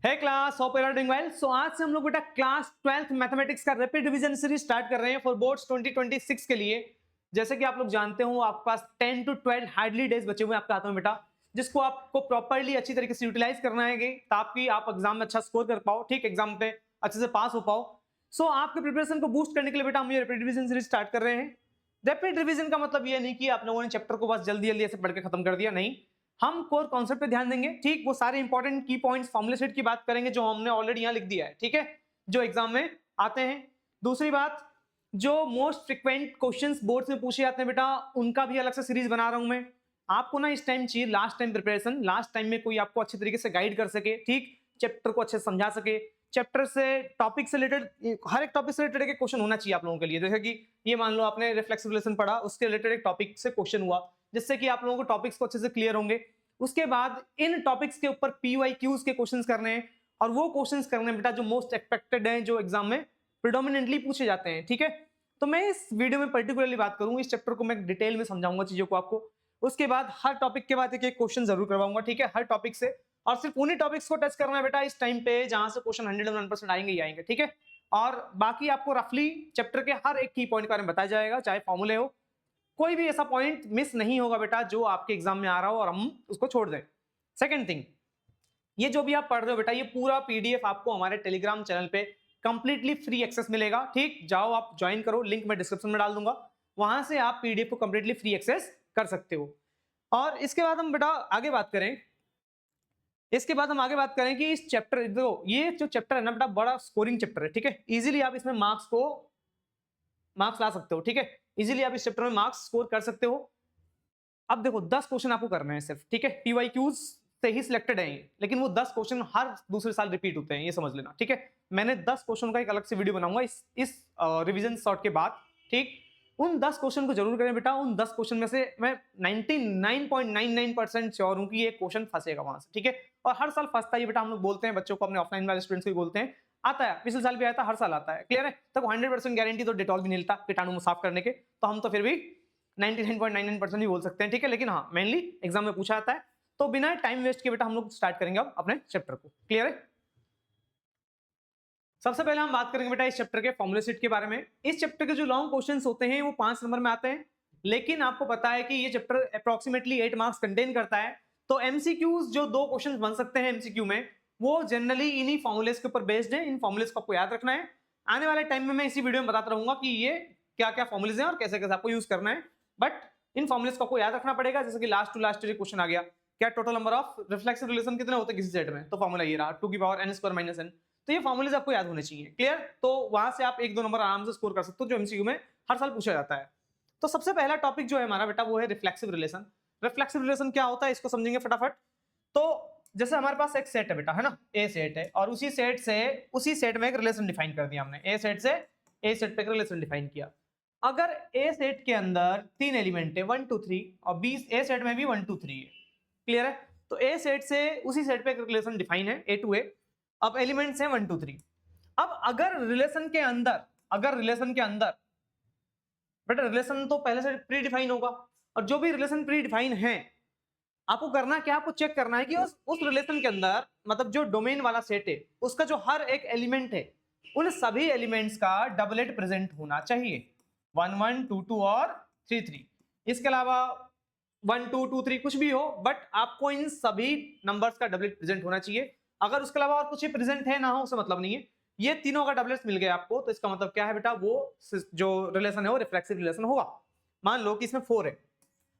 है class, hope you are doing well. So आज से हम लोग बेटा क्लास 12th मैथमेटिक्स का रैपिड रिवीजन सीरीज स्टार्ट कर रहे हैं फॉर बोर्ड्स 2026 के लिए। जैसे कि आप लोग जानते हो आपके पास 10 to 12 हार्डली डेज बचे हुए हैं आपके हाथों में बेटा, जिसको आपको प्रॉपर्ली अच्छी तरीके से यूटिलाइज करना है ताकि आप एग्जाम में अच्छा स्कोर कर पाओ, ठीक, एग्जाम पे अच्छे से पास हो पाओ। सो आपके प्रिपरेशन को बूस्ट करने के लिए बेटा हम ये रैपिड रिवीजन सीरीज स्टार्ट कर रहे हैं। रैपिड रिवीजन का मतलब ये नहीं कि आप लोगों ने चैप्टर को बस जल्दी जल्दी ऐसे पढ़ के खत्म कर दिया, नहीं, हम कोर कॉन्सेप्ट पे ध्यान देंगे, ठीक, वो सारे इंपॉर्टेंट की पॉइंट्स फॉर्मूला सेट की बात करेंगे जो हमने ऑलरेडी यहाँ लिख दिया है, ठीक है, जो एग्जाम में आते हैं। दूसरी बात, जो मोस्ट फ्रिक्वेंट क्वेश्चंस बोर्ड्स में पूछे जाते हैं बेटा, उनका भी अलग से सीरीज बना रहा हूं मैं। आपको ना इस टाइम चाहिए last time preparation, last time में कोई आपको अच्छे तरीके से गाइड कर सके, ठीक, चैप्टर को अच्छे से समझा सके, चैप्टर से टॉपिक से रिलेटेड, हर एक टॉपिक से रिलेटेड एक क्वेश्चन होना चाहिए आप लोगों के लिए। जैसे कि ये मान लो आपने रिफ्लेक्सिव रिलेशन पढ़ा, उसके रिलेटेड एक टॉपिक से क्वेश्चन हुआ, जिससे कि आप लोगों को टॉपिक्स को अच्छे से क्लियर होंगे। उसके बाद इन टॉपिक्स के ऊपर PYQs के क्वेश्चंस करने हैं, और वो क्वेश्चंस करने बेटा जो मोस्ट एक्सपेक्टेड हैं, जो एग्जाम में प्रिडोमिनेंटली पूछे जाते हैं, ठीक है। तो मैं इस वीडियो में पर्टिकुलरली बात करूंगा, इस चैप्टर को मैं डिटेल में समझाऊंगा चीजों को आपको। उसके बाद हर टॉपिक के बाद एक एक क्वेश्चन जरूर करवाऊंगा, ठीक है, हर टॉपिक से, और सिर्फ उन्हीं टॉपिक्स को टच करना है बेटा इस टाइम पे जहां से क्वेश्चन 101% आएंगे ही आएंगे, ठीक है। और बाकी आपको रफली चैप्टर के हर एक की पॉइंट के बारे में बताया जाएगा, चाहे फॉर्मूले हो, कोई भी ऐसा पॉइंट मिस नहीं होगा बेटा जो आपके एग्जाम में आ रहा हो और हम उसको छोड़ दें। सेकंड थिंग, ये जो भी आप पढ़ रहे हो बेटा, ये पूरा PDF आपको हमारे टेलीग्राम चैनल पे कंप्लीटली फ्री एक्सेस मिलेगा, ठीक, जाओ आप ज्वाइन करो, लिंक मैं डिस्क्रिप्शन में डाल दूंगा, वहां से आप PDF को कंप्लीटली फ्री एक्सेस कर सकते हो। और इसके बाद हम बेटा आगे बात करें, इसके बाद हम आगे बात करें कि इस चैप्टर, देखो ये जो चैप्टर है ना बेटा, बड़ा स्कोरिंग चैप्टर है, ठीक है, इजीली आप इसमें मार्क्स ला सकते हो, ठीक है, इजीली आप इस चैप्टर में मार्क्स स्कोर कर सकते हो। अब देखो 10 क्वेश्चन आपको करने हैं सिर्फ, ठीक है, PYQs से ही सिलेक्टेड है, लेकिन वो 10 क्वेश्चन हर दूसरे साल रिपीट होते हैं, ये समझ लेना, ठीक है। मैंने 10 क्वेश्चन का एक अलग से वीडियो बनाऊंगा इस रिवीजन शॉर्ट के बाद, ठीक। उन 10 क्वेश्चन को जरूर करें बेटा, उन 10 क्वेश्चन में से मैं 99.99% श्योर हूं कि ये क्वेश्चन फंसेगा वहां से, ठीक है। और हर साल फंसता है बेटा, हम लोग बोलते हैं बच्चों को, अपने ऑफलाइन वाले स्टूडेंट्स को भी बोलते हैं, आता है, पिछले साल भी आया था, हर साल आता है, क्लियर है। तब 100% गारंटी तो डेटॉल भी नहीं मिलता कीटाणु साफ करने के, तो हम तो फिर भी 99.99% ही बोल सकते हैं, ठीक है। लेकिन हाँ, मेनली एग्जाम में पूछा जाता है, तो बिना टाइम वेस्ट किए बेटा हम लोग स्टार्ट करेंगे अब अपने चैप्टर को, क्लियर है। सबसे पहले हम बात करेंगे बेटा इस चैप्टर के फॉर्मूला सेट के बारे में। इस चैप्टर के जो लॉन्ग क्वेश्चंस होते हैं वो 5 नंबर में आते हैं, लेकिन आपको पता है कि ये चैप्टर अप्रोक्सीमेटली 8 मार्क्स कंटेन करता है, तो MCQs जो 2 क्वेश्चंस बन सकते हैं MCQ में, वो जनरली इन्हीं फॉर्मूलेस के ऊपर बेस्ड है। इन फॉर्मूलेस को आपको याद रखना है। आने वाले टाइम में मैं इसी वीडियो में बताता रहूंगा कि ये क्या क्या फॉर्मूलेस हैं और कैसे कैसे आपको यूज करना है, बट इन फॉर्मूलेस को आपको याद रखना पड़ेगा। जैसे कि लास्ट टू लास्ट क्वेश्चन आ गया, क्या total number of reflexive relation कितने होते हैं किसी सेट में, तो फॉर्मूला ये रहा 2n² - n। तो ये फॉर्मूलेज आपको याद होने चाहिए, क्लियर। तो वहां से आप 1-2 नंबर आराम से स्कोर कर सकते हो, जो MCQ में हर साल पूछा जाता है। तो सबसे पहला टॉपिक जो है हमारा बेटा वो है रिफ्लेक्सिव रिलेशन। रिफ्लेक्सिव रिलेशन क्या होता है इसको समझेंगे फटाफट। तो जैसे हमारे पास एक सेट है बेटा, है ना, A सेट है, और उसी सेट में एक रिलेशन डिफाइन कर दिया हमने, A सेट से A सेट पे एक रिलेशन डिफाइन किया। अगर A सेट के अंदर 3 एलिमेंट है 1 2 3, और A सेट में भी 1 2 3 है, क्लियर है। तो A सेट से उसी सेट पे एक रिलेशन डिफाइन है A to A। अब एलिमेंट्स हैं 1 2 3। अब अगर रिलेशन के अंदर बेटा, रिलेशन तो पहले से प्री डिफाइन होगा, और जो भी रिलेशन प्री डिफाइन है, आपको करना क्या, आपको चेक करना है कि उस रिलेशन के अंदर, मतलब जो डोमेन वाला सेट है, उसका जो हर एक एलिमेंट है, उन सभी एलिमेंट्स का डबलेट प्रेजेंट होना चाहिए, 1 1 2 2 और 3 3। इसके अलावा 1 2 2 3 कुछ भी हो, बट आपको इन सभी नंबर्स का डबलेट प्रेजेंट होना चाहिए। अगर उसके अलावा और कुछ ही प्रेजेंट है ना हो, उससे मतलब नहीं है। ये तीनों का डबलेट्स मिल गया आपको, तो इसका मतलब क्या है बेटा, वो जो रिलेशन है वो रिफ्लेक्सिव रिलेशन होगा। मान लो कि इसमें 4 है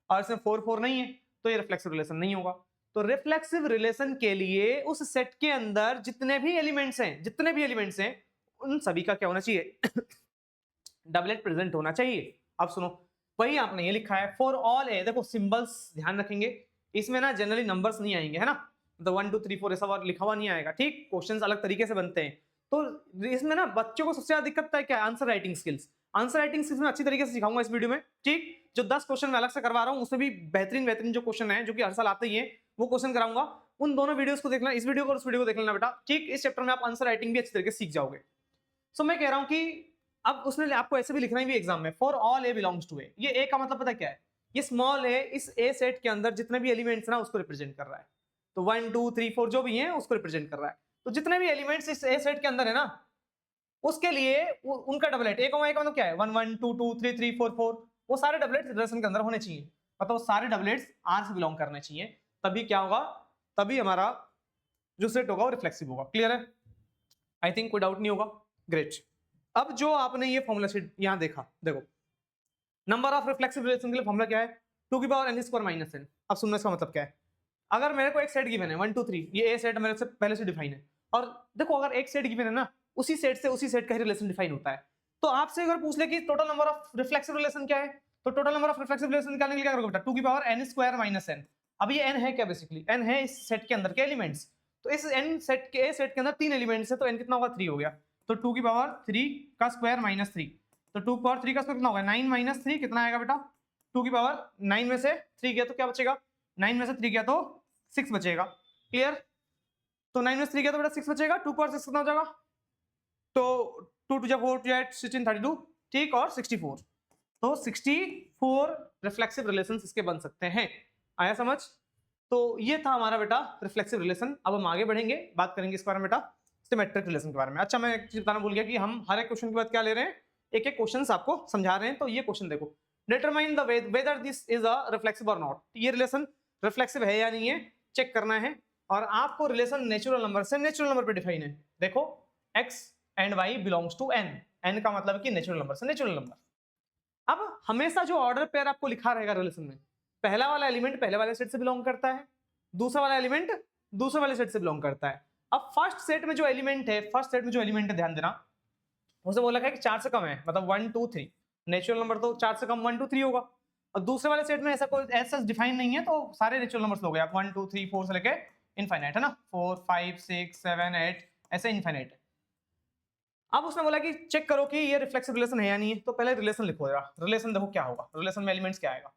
और इसमें 4 4 नहीं है, तो ये रिफ्लेक्सिव रिलेशन नहीं होगा। तो रिफ्लेक्सिव रिलेशन के लिए उस सेट के अंदर जितने भी एलिमेंट्स हैं उन सभी का क्या होना चाहिए डबलेट प्रेजेंट होना चाहिए। अब सुनो, वही आपने ये लिखा है फॉर ऑल ए। देखो सिंबल्स ध्यान रखेंगे, इसमें ना जनरली नंबर्स नहीं आएंगे, है ना, तो 1 2 3 4 ऐसा लिखा हुआ नहीं आएगा, ठीक। क्वेश्चंस अलग तरीके से बनते हैं, तो इसमें ना बच्चों को सबसे ज्यादा दिक्कत है क्या, answer writing skills. Answer writing skills में अच्छी तरीके से सिखाऊंगा इस वीडियो में, ठीक। जो 10 क्वेश्चन मैं अलग से करवा रहा हूं, उसमें भी बेहतरीन जो क्वेश्चन है, जो कि हर साल आते ही है, वो क्वेश्चन कराऊंगा। उन दोनों वीडियोस को देखना, इस वीडियो को और उस वीडियो को देख लेना बेटा, ठीक। इस चैप्टर में आप आंसर राइटिंग भी अच्छी तरीके से सीख जाओगे। सो मैं कह रहा हूं कि अब उसने आपको ऐसे भी लिखना है भी एग्जाम में, for all A belongs to A. ये ए का मतलब पता क्या है, ये स्मॉल ए इस ए सेट के अंदर जितने भी एलिमेंट्स ना उसको रिप्रेजेंट कर रहा है। तो 1 2 3 4 जो भी है उसको रिप्रेजेंट कर रहा है। तो जितने भी एलिमेंट्स इस ए सेट के अंदर है ना, उसके लिए उनका डबलेट ए का मतलब क्या है 1 1 2 2 3 3 4 4, वो सारे डबलेट्स रिलेशन के अंदर होने चाहिए, मतलब वो सारे डबलेट्स आर से बिलोंग करने चाहिए, तभी क्या होगा, तभी हमारा जो सेट होगा वो रिफ्लेक्सिव होगा। क्लियर है? आई थिंक कोई डाउट नहीं होगा। ग्रेट। अब जो आपने ये फॉर्मूला शीट यहां देखा, देखो नंबर ऑफ रिफ्लेक्सिव रिलेशन के लिए फॉर्मूला क्या है, 2 की power n square minus n। अब सुनने इसका मतलब क्या है, अगर मेरे को एक सेट गिवन है 1 2 3, ये ए सेट मेरे से पहले से डिफाइन है, और देखो अगर एक सेट गिवन है ना, उसी सेट से उसी सेट का ही रिलेशन डिफाइन होता है। तो आपसे अगर पूछ ले कि total number of reflexive relation क्या है, तो total number of reflexive relation निकालने के लिए क्या करोगे बेटा, 2 की power n square minus n। अब ये n है क्या, बेसिकली n है इस सेट के अंदर के एलिमेंट्स, तो इस n सेट के सेट के अंदर 3 एलिमेंट्स है, तो n कितना होगा 3 हो गया, तो 2 की पावर 3 का स्क्वायर माइनस 3, तो 2 की पावर 3 का स्क्वायर कितना होगा 9 माइनस 3 कितना आएगा बेटा, 2 की पावर 9 में से 3 गया तो क्या बचेगा, 9 में से 3 गया तो 6 बचेगा। क्लियर? तो 9 में से 3 गया तो बेटा 6 बचेगा, 2 पावर 6 कितना हो जाएगा, तो 2 2 4 2 8 16 32, ठीक, और 64, तो 64 रिफ्लेक्सिव रिलेशंस इसके बन सकते हैं। आया समझ? तो ये था हमारा बेटा रिफ्लेक्सिव रिलेशन। अब हम आगे बढ़ेंगे, बात करेंगे इस बारे में बेटा सिमेट्रिक रिलेशन के बारे में। अच्छा मैं एक चीज बताना भूल गया कि हम हर एक क्वेश्चन के बाद क्या ले रहे हैं, एक एक क्वेश्चन आपको समझा रहे हैं। तो ये क्वेश्चन देखो, determine the whether this is a reflexive और नॉट, ये रिलेशन रिफ्लेक्सिव है या नहीं है चेक करना है, और आपको रिलेशन नेचुरल नंबर से नेचुरल नंबर पे डिफाइन है। देखो x and y belongs to n, n का मतलब कि नेचुरल नंबर से नेचुरल नंबर। अब हमेशा जो ऑर्डर पेयर आपको लिखा रहेगा रिलेशन में, पहला वाला एलिमेंट पहले वाले सेट से बिलोंग करता है, दूसरा वाला एलिमेंट दूसरे वाले सेट से बिलोंग करता है। अब फर्स्ट सेट में जो एलिमेंट है, फर्स्ट सेट में जो एलिमेंट है ध्यान देना, उसे बोला है कि 4 से कम है, मतलब 1 2 3, नेचुरल नंबर तो 4 से कम 1 2 3 होगा। और दूसरे वाले सेट में ऐसा कोई ऐसा डिफाइन नहीं है, तो सारे नेचुरल नंबर्स लोगे आप 1 2 3 4 से लेके इनफाइनाइट है ना, 4 5 6 7 8 ऐसे इनफाइनाइट है। अब उसने बोला कि चेक करो कि ये रिफ्लेक्सिव रिलेशन है या नहीं है, तो पहले रिलेशन लिखो जरा, रिलेशन देखो क्या होगा, रिलेशन में एलिमेंट्स क्या आएगा।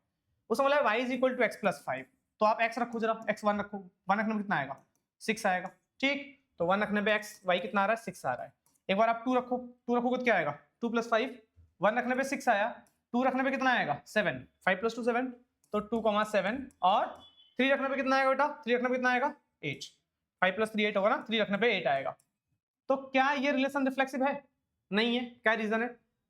उसने बोला y is equal to x plus 5, तो आप x रखो जरा, x 1 रखो, 1 रखने में कितना आएगा 6 आएगा, ठीक, तो 1 रखने पे x y कितना आ रहा है 6 आ रहा है। एक बार आप 2 रखो, 2 रखोगे तो क्या आएगा 2 प्लस 5, 1 रखने पे 6 आया, 2 रखने पे कितना आएगा 7, 5 प्लस 2 7, तो 2,7, और 3 रखने पे कितना आएगा बेटा, 3 रखने पे कितना आएगा 8, 5 प्लस 3 8 होगा ना, 3 रखने पे 8 आएगा। तो क्या ये रिलेशन रिफ्लेक्सिव है? नहीं है। क्या रीजन है?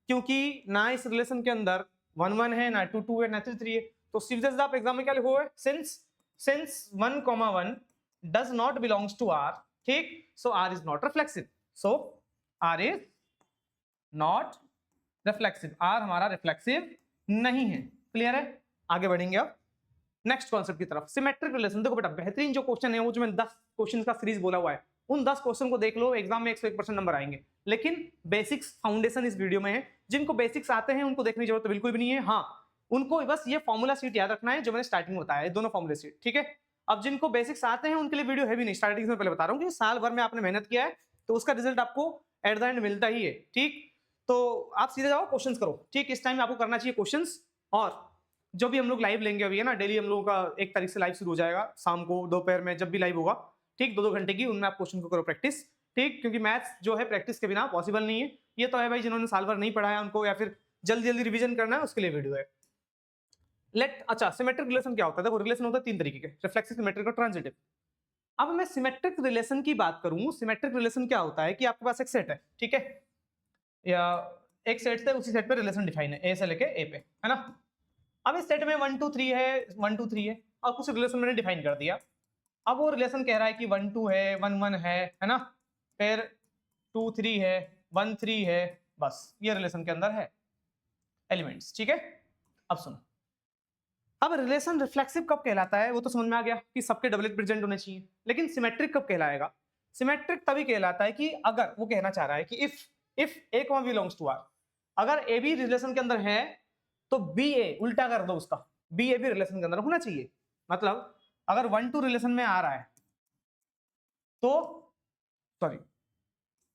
क्योंकि ना इस रिलेशन के अंदर 1 1 है, ना 2 2 है, ना 3 3 है। तो सीधे सीधा आप एग्जाम में क्या लिखोगे, since 1 1 does not belongs to R, ठीक, so R is not reflexive, so R is not reflexive, R हमारा रिफ्लेक्सिव नहीं है। क्लियर है? आगे बढ़ेंगे अब नेक्स्ट कॉन्सेप्ट की तरफ, सिमेट्रिक रिलेशन। देखो बेटा बेहतरीन जो क्वेश्चन है वो जो मैंने 10 क्वेश्चन का सीरीज बोला हुआ है, उन 10 क्वेश्चन को देख लो, एग्जाम में 101% नंबर आएंगे। लेकिन बेसिक्स फाउंडेशन इस वीडियो में है, जिनको बेसिक्स आते हैं उनको देखने की जरूरत बिल्कुल भी नहीं है। हाँ, उनको बस ये फॉर्मूला शीट याद रखना है जो मैंने स्टार्टिंग में बताया, दोनों फॉर्मूला शीट, ठीक है। अब जिनको बेसिक्स आते हैं उनके लिए वीडियो है भी नहीं, स्टार्टिंग में पहले बता रहा हूँ कि साल भर में आपने मेहनत किया है तो उसका रिजल्ट आपको एट द एंड मिलता ही है, ठीक। तो आप सीधे जाओ क्वेश्चन करो, ठीक। इस टाइम आपको करना चाहिए क्वेश्चन, और जो भी हम लोग लाइव लेंगे अभी है ना, डेली हम लोगों का 1 तारीख से लाइव शुरू हो जाएगा, शाम को दोपहर में जब भी लाइव होगा, ठीक, 2-2 घंटे की, उनमें आप क्वेश्चन को करो प्रैक्टिस, ठीक, क्योंकि मैथ्स जो है प्रैक्टिस के बिना पॉसिबल नहीं है। ये तो है भाई जिन्होंने साल भर नहीं पढ़ा है उनको, या फिर जल्दी जल्दी रिवीजन करना है उसके लिए वीडियो है। अच्छा सिमेट्रिक रिलेशन क्या होता है? देखो रिलेशन होता है 3 तरीके के, रिफ्लेक्सिव, सिमेट्रिक और ट्रांजिटिव। अब मैं सिमेट्रिक रिलेशन की बात करूं, सिमेट्रिक रिलेशन क्या होता है कि आपके पास एक सेट है, ठीक है, या एक सेट से उसी सेट पे रिलेशन डिफाइन है, ए से लेके ए पे, है ना। अब इस सेट में 1 2 3 है, 1 2 3 है, और कुछ रिलेशन मैंने डिफाइन कर दिया। अब वो रिलेशन कह रहा है कि 1 2 है, 1 1 है ना, फिर 2 3 है, 1 3 है, बस ये रिलेशन के अंदर है एलिमेंट्स, ठीक है। अब सुनो, अब रिलेशन रिफ्लेक्सिव कब कहलाता है वो तो समझ में आ गया कि सबके डबलेट प्रेजेंट होने चाहिए, लेकिन सिमेट्रिक कब कहलाएगा? सिमेट्रिक तभी कहलाता है कि अगर वो कहना चाह रहा है कि if A belongs to R, अगर ए भी रिलेशन के अंदर है तो बी ए उल्टा कर दो उसका, बी ए भी रिलेशन के अंदर होना चाहिए। मतलब अगर 1 2 रिलेशन में आ रहा है तो सॉरी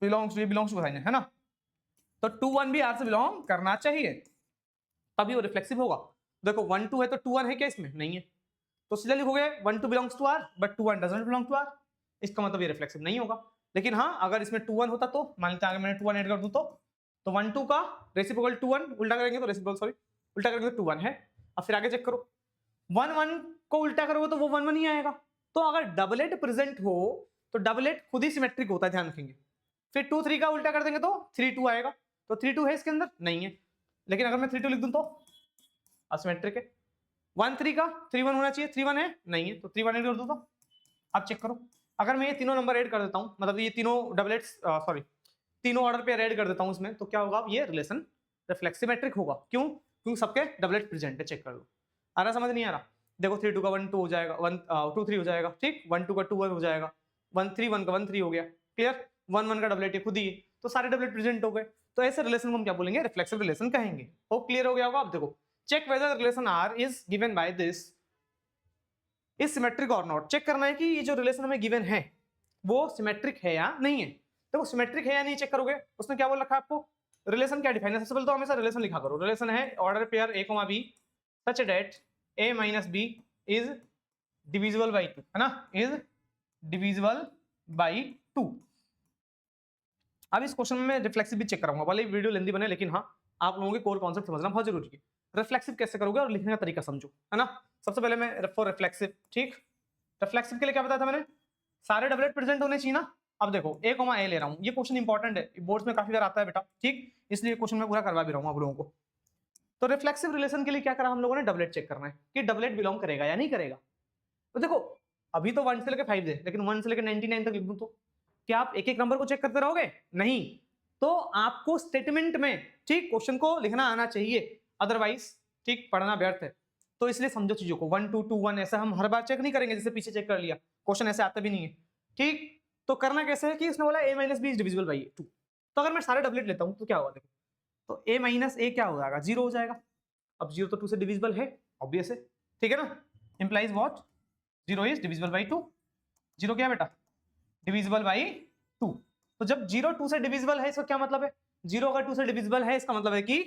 बिलोंग्स टू है ना, तो 2 1 भी आर से बिलोंग करना चाहिए, तभी वो रिफ्लेक्सिव होगा। देखो 1 2 है तो 2 1 है क्या इसमें? नहीं है, तो सीधा लिखोगे 1 2 belongs to R but 2 1 doesn't belong to R, इसका मतलब ये रिफ्लेक्सिव नहीं होगा। लेकिन हाँ, अगर इसमें 2 1 होता तो मान लेते हैं मैंने 2 1 ऐड कर दूं तो 1 2 का रेसिप्रोकल 2 1 उल्टा करेंगे तो रेसिप्रोकल उल्टा करेंगे तो 2 1 है। अब फिर आगे चेक करो, 1 1 को उल्टा करोगे तो वो 1 1 ही आएगा। तो अगर डबलेट प्रेजेंट हो तो डबलेट खुद ही सिमेट्रिक होता है, ध्यान रखेंगे। फिर 2 3 का उल्टा कर देंगे तो 3 2 आएगा, तो 3 2 है इसके अंदर, नहीं है। लेकिन अगर मैं 3 2 लिख दूं तो असिमेट्रिक है। 1 3 का 3 1 होना चाहिए, 3 1 है, नहीं है, तो 3 1 ऐड कर दो। तो आप चेक करो, अगर मैं ये तीनों नंबर ऐड कर देता हूं, मतलब ये तीनों डबलेट्स सॉरी तीनों ऑर्डर पे ऐड कर देता हूं इसमें, तो क्या होगा, ये रिलेशन रिफ्लेक्सिमेट्रिक होगा। क्यों? क्योंकि सबके डबलेट प्रेजेंट है। चेक कर लो, आ रहा समझ नहीं आ रहा? देखो 3 2 का 1 2 हो जाएगा, 1 2 3 हो जाएगा, ठीक। 1 2 का 2 1 हो जाएगा, 1 3 1 का 1 3 हो गया, क्लियर। 1 1 का डबलेट खुद ही, तो सारे डबलेट प्रेजेंट हो गए। तो ऐसे रिलेशन को हम क्या बोलेंगे, रिफ्लेक्सिव रिलेशन कहेंगे। होप क्लियर हो गया होगा। अब देखो, check whether relation R is given by this is symmetric और नॉट। चेक करना है कि ये जो रिलेशन हमें गिवन है वो सिमेट्रिक है या नहीं है। तो वो सिमेट्रिक है या नहीं चेक करोगे, उसने क्या बोल रखा है आपको, रिलेशन क्या डिफाइन है। सबसे पहले तो हमेशा रिलेशन लिखा करो। रिलेशन है order pair a, b such that a minus b is divisible by 2, है ना, इज डिविजिबल बाई 2। अब इस क्वेश्चन में रिफ्लेक्सिव भी चेक कराऊंगा, भले वीडियो लेंदी बने, लेकिन हाँ आप लोगों के कोर कॉन्सेप्ट समझना बहुत जरूरी है। रिफ्लेक्सिव कैसे करोगे और लिखने का तरीका समझो, है ना। सबसे पहले मैं फॉर रिफ्लेक्सिव, ठीक, रिफ्लेक्सिव के लिए क्या बताया था मैंने, सारे डबलेट प्रेजेंट होने चाहिए ना। अब देखो a, a ले रहा हूँ, ये क्वेश्चन इंपॉर्टेंट है, बोर्ड्स में काफी बार आता है बेटा, ठीक, इसलिए क्वेश्चन में पूरा करवा भी रहा हूँ आप लोगों को। तो रिफ्लेक्सिव रिलेशन के लिए क्या करा हम लोगों ने, डबलेट चेक करना है कि डबलेट बिलोंग करेगा या नहीं करेगा। तो देखो अभी तो 1 से लेकर 5 है, लेकिन 1 से लेकर 99 तक लिख दूं तो क्या आप एक एक नंबर को चेक करते रहोगे? नहीं। तो आपको स्टेटमेंट में, ठीक, क्वेश्चन को लिखना आना चाहिए, अदरवाइज ठीक पढ़ना व्यर्थ है। तो इसलिए समझो चीजों को, 1 2 2 1 ऐसा हम हर बार चेक नहीं करेंगे, जैसे पीछे चेक कर लिया, क्वेश्चन ऐसे आता भी नहीं है, ठीक। तो करना कैसे है कि उसने बोला a minus B is divisible by 2, तो अगर मैं सारे डबलेट लेता हूं तो क्या होगा, देखो, तो a माइनस ए क्या हो जाएगा, 0 हो जाएगा। अब 0 तो 2 से डिविजिबल है, ऑब्वियस है, ठीक है ना। Implies what, 0 is divisible by 2। 0 क्या है बेटा, डिविजिबल बाई 2। तो जब 0 2 से डिविजिबल है, इसका क्या मतलब है, 0 अगर 2 से डिविजिबल है, इसका मतलब है कि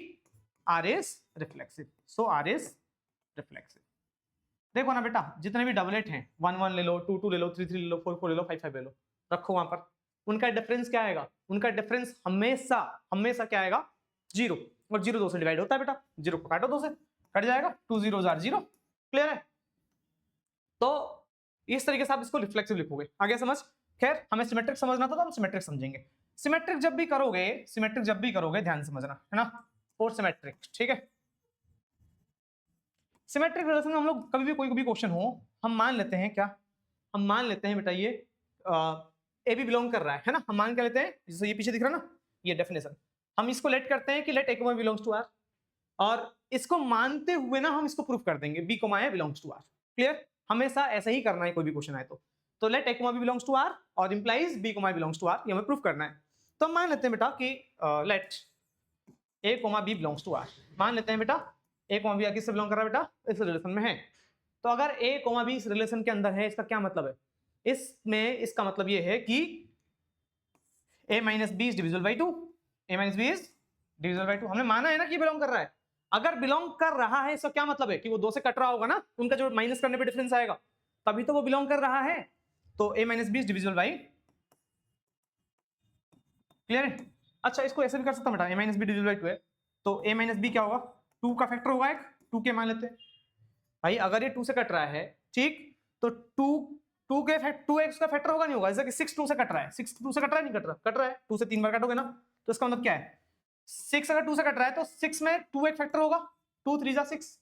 R is reflexive. So R is reflexive. देखो ना बेटा, जितने भी डबलेट हैं, 1 1 ले लो, 2 2 ले लो, 3 3 ले लो, 4 4 ले लो, 5 5 ले लो, रखो वहां पर, उनका डिफरेंस क्या आएगा, उनका डिफरेंस हमेशा हमेशा क्या आएगा, 0। और 0 2 से डिवाइड होता है बेटा, 0 को काटो 2 से, कट जाएगा, 2 0 0। क्लियर है? तो इस तरीके से आप इसको रिफ्लेक्सिव लिखोगे, आगे समझ। खैर हमें सिमेट्रिक समझना था तो हम सिमेट्रिक समझेंगे। सिमेट्रिक जब भी करोगे ध्यान समझना, है ना, और सिमेट्रिक, ठीक है। सिमेट्रिक रिलेशन में हम लोग कभी भी कोई भी क्वेश्चन हो, हम मान लेते हैं क्या, हम मान लेते हैं बेटा ये ए बी बिलोंग कर रहा है ना, हम मान क्या लेते हैं, जैसे ये पीछे दिख रहा है ना, ये डेफिनेशन, हम इसको लेट करते हैं कि let A comma belongs to R, और इसको मानते हुए ना हम इसको प्रूफ कर देंगे B comma A belongs to R. Clear? हमेशा ऐसा ही करना है कोई भी क्वेश्चन आए तो let A comma B belongs to R और implies B comma belongs to R, ये हमें प्रूफ करना है। तो हम मान लेते हैं बेटा कि let A comma B belongs to R, मान लेते हैं बेटा ए कॉमा बी किससे बिलोंग कर रहा है बेटा, इस रिलेशन में है। तो अगर ए कॉमा बी इस रिलेशन के अंदर है, इसका क्या मतलब है, इसमें इसका मतलब ये है कि a minus B is divisible by 2, a minus B is divisible by 2। हमने माना है ना कि बिलोंग कर रहा है। अगर बिलोंग कर रहा है इसका क्या मतलब है कि वो 2 से कट रहा होगा ना, उनका जो माइनस करने पे डिफरेंस आएगा, तभी तो वो बिलोंग कर रहा है। तो a minus B is divisible by, clear है? अच्छा इसको ऐसे भी कर सकता हूं बेटा, a minus be divisible by 2 है, तो a माइनस बी क्या होगा, 2 का फैक्टर होगा एक, 2 के मान लेते हैं भाई। अगर ये 2 से कट रहा है, ठीक, तो 2 के 2x का फैक्टर होगा नहीं होगा, जैसे कि 6 2 से कट रहा है, 6 2 से कट रहा है, नहीं कट रहा, कट रहा है, 2 से 3 बार काटोगे ना, तो इसका मतलब क्या है, 6 अगर 2 से कट रहा है तो 6 में 2 एक फैक्टर होगा, 2 3 जा 6,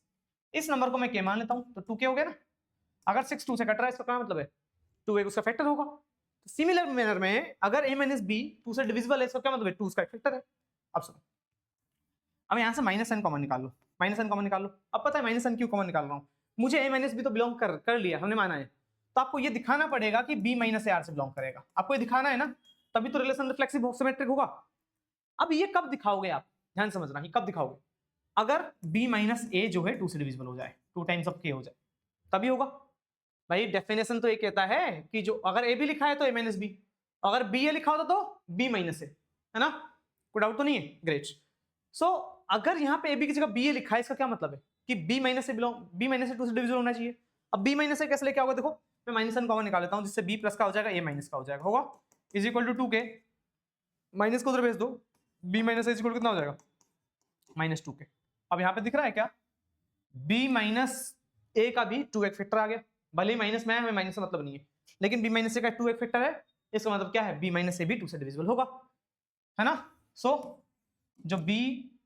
इस नंबर को मैं k मान लेता हूं, तो 2k हो गया ना। अगर 6 2 से कट रहा है, इसका क्या मतलब है, 2 एक उसका फैक्टर होगा। तो सिमिलर मैनर में अगर a माइनस b 2 से डिविजिबल है, इसका क्या मतलब है, 2 उसका एक फैक्टर है। अब सुनो, अब यहां से माइनस n कॉमन निकाल लो, माइनस n कॉमन निकाल लो। अब पता है माइनस n क्यों कॉमन निकाल रहा हूं, मुझे a माइनस बी तो बिलोंग कर लिया, हमने माना है, तो आपको ये दिखाना पड़ेगा कि b माइनस आर से बिलोंग करेगा, आपको ये दिखाना है ना, तभी तो रिलेशन रिफ्लेक्सिव सिमेट्रिक होगा। अब ये कब दिखाओगे आप, ध्यान समझना, ये कब दिखाओगे, अगर b माइनस ए जो है 2 से डिविजिबल हो जाए, 2 टाइम्स ऑफ k हो जाए, तभी होगा भाई। डेफिनेशन तो ये कहता है कि जो अगर a भी लिखा है तो a माइनस बी, अगर b ए लिखा होता तो b माइनस ए, है ना, कोई डाउट तो नहीं है, ग्रेट। सो अगर यहाँ पे a b की जगह b ए लिखा है, इसका क्या मतलब है कि b माइनस से बिलोंग, b माइनस से 2 से डिविजिबल होना चाहिए। अब b माइनस से कैसे लेके आओगे, देखो मैं माइनस n कॉमन निकाल लेता हूं, जिससे b प्लस का हो जाएगा a माइनस का हो जाएगा, होगा is equal to 2k, minus को उधर भेज दो, b minus is equal to कितना हो जाएगा, माइनस 2k। अब यहाँ पे दिख रहा है क्या, b माइनस a का भी 2 एक फैक्टर आ गया, भले ही माइनस में है, हमें माइनस से मतलब नहीं है, लेकिन b माइनस a का 2 एक फैक्टर है, इसका मतलब क्या है, b माइनस ए भी 2 से डिविजिबल होगा, है ना। सो जो b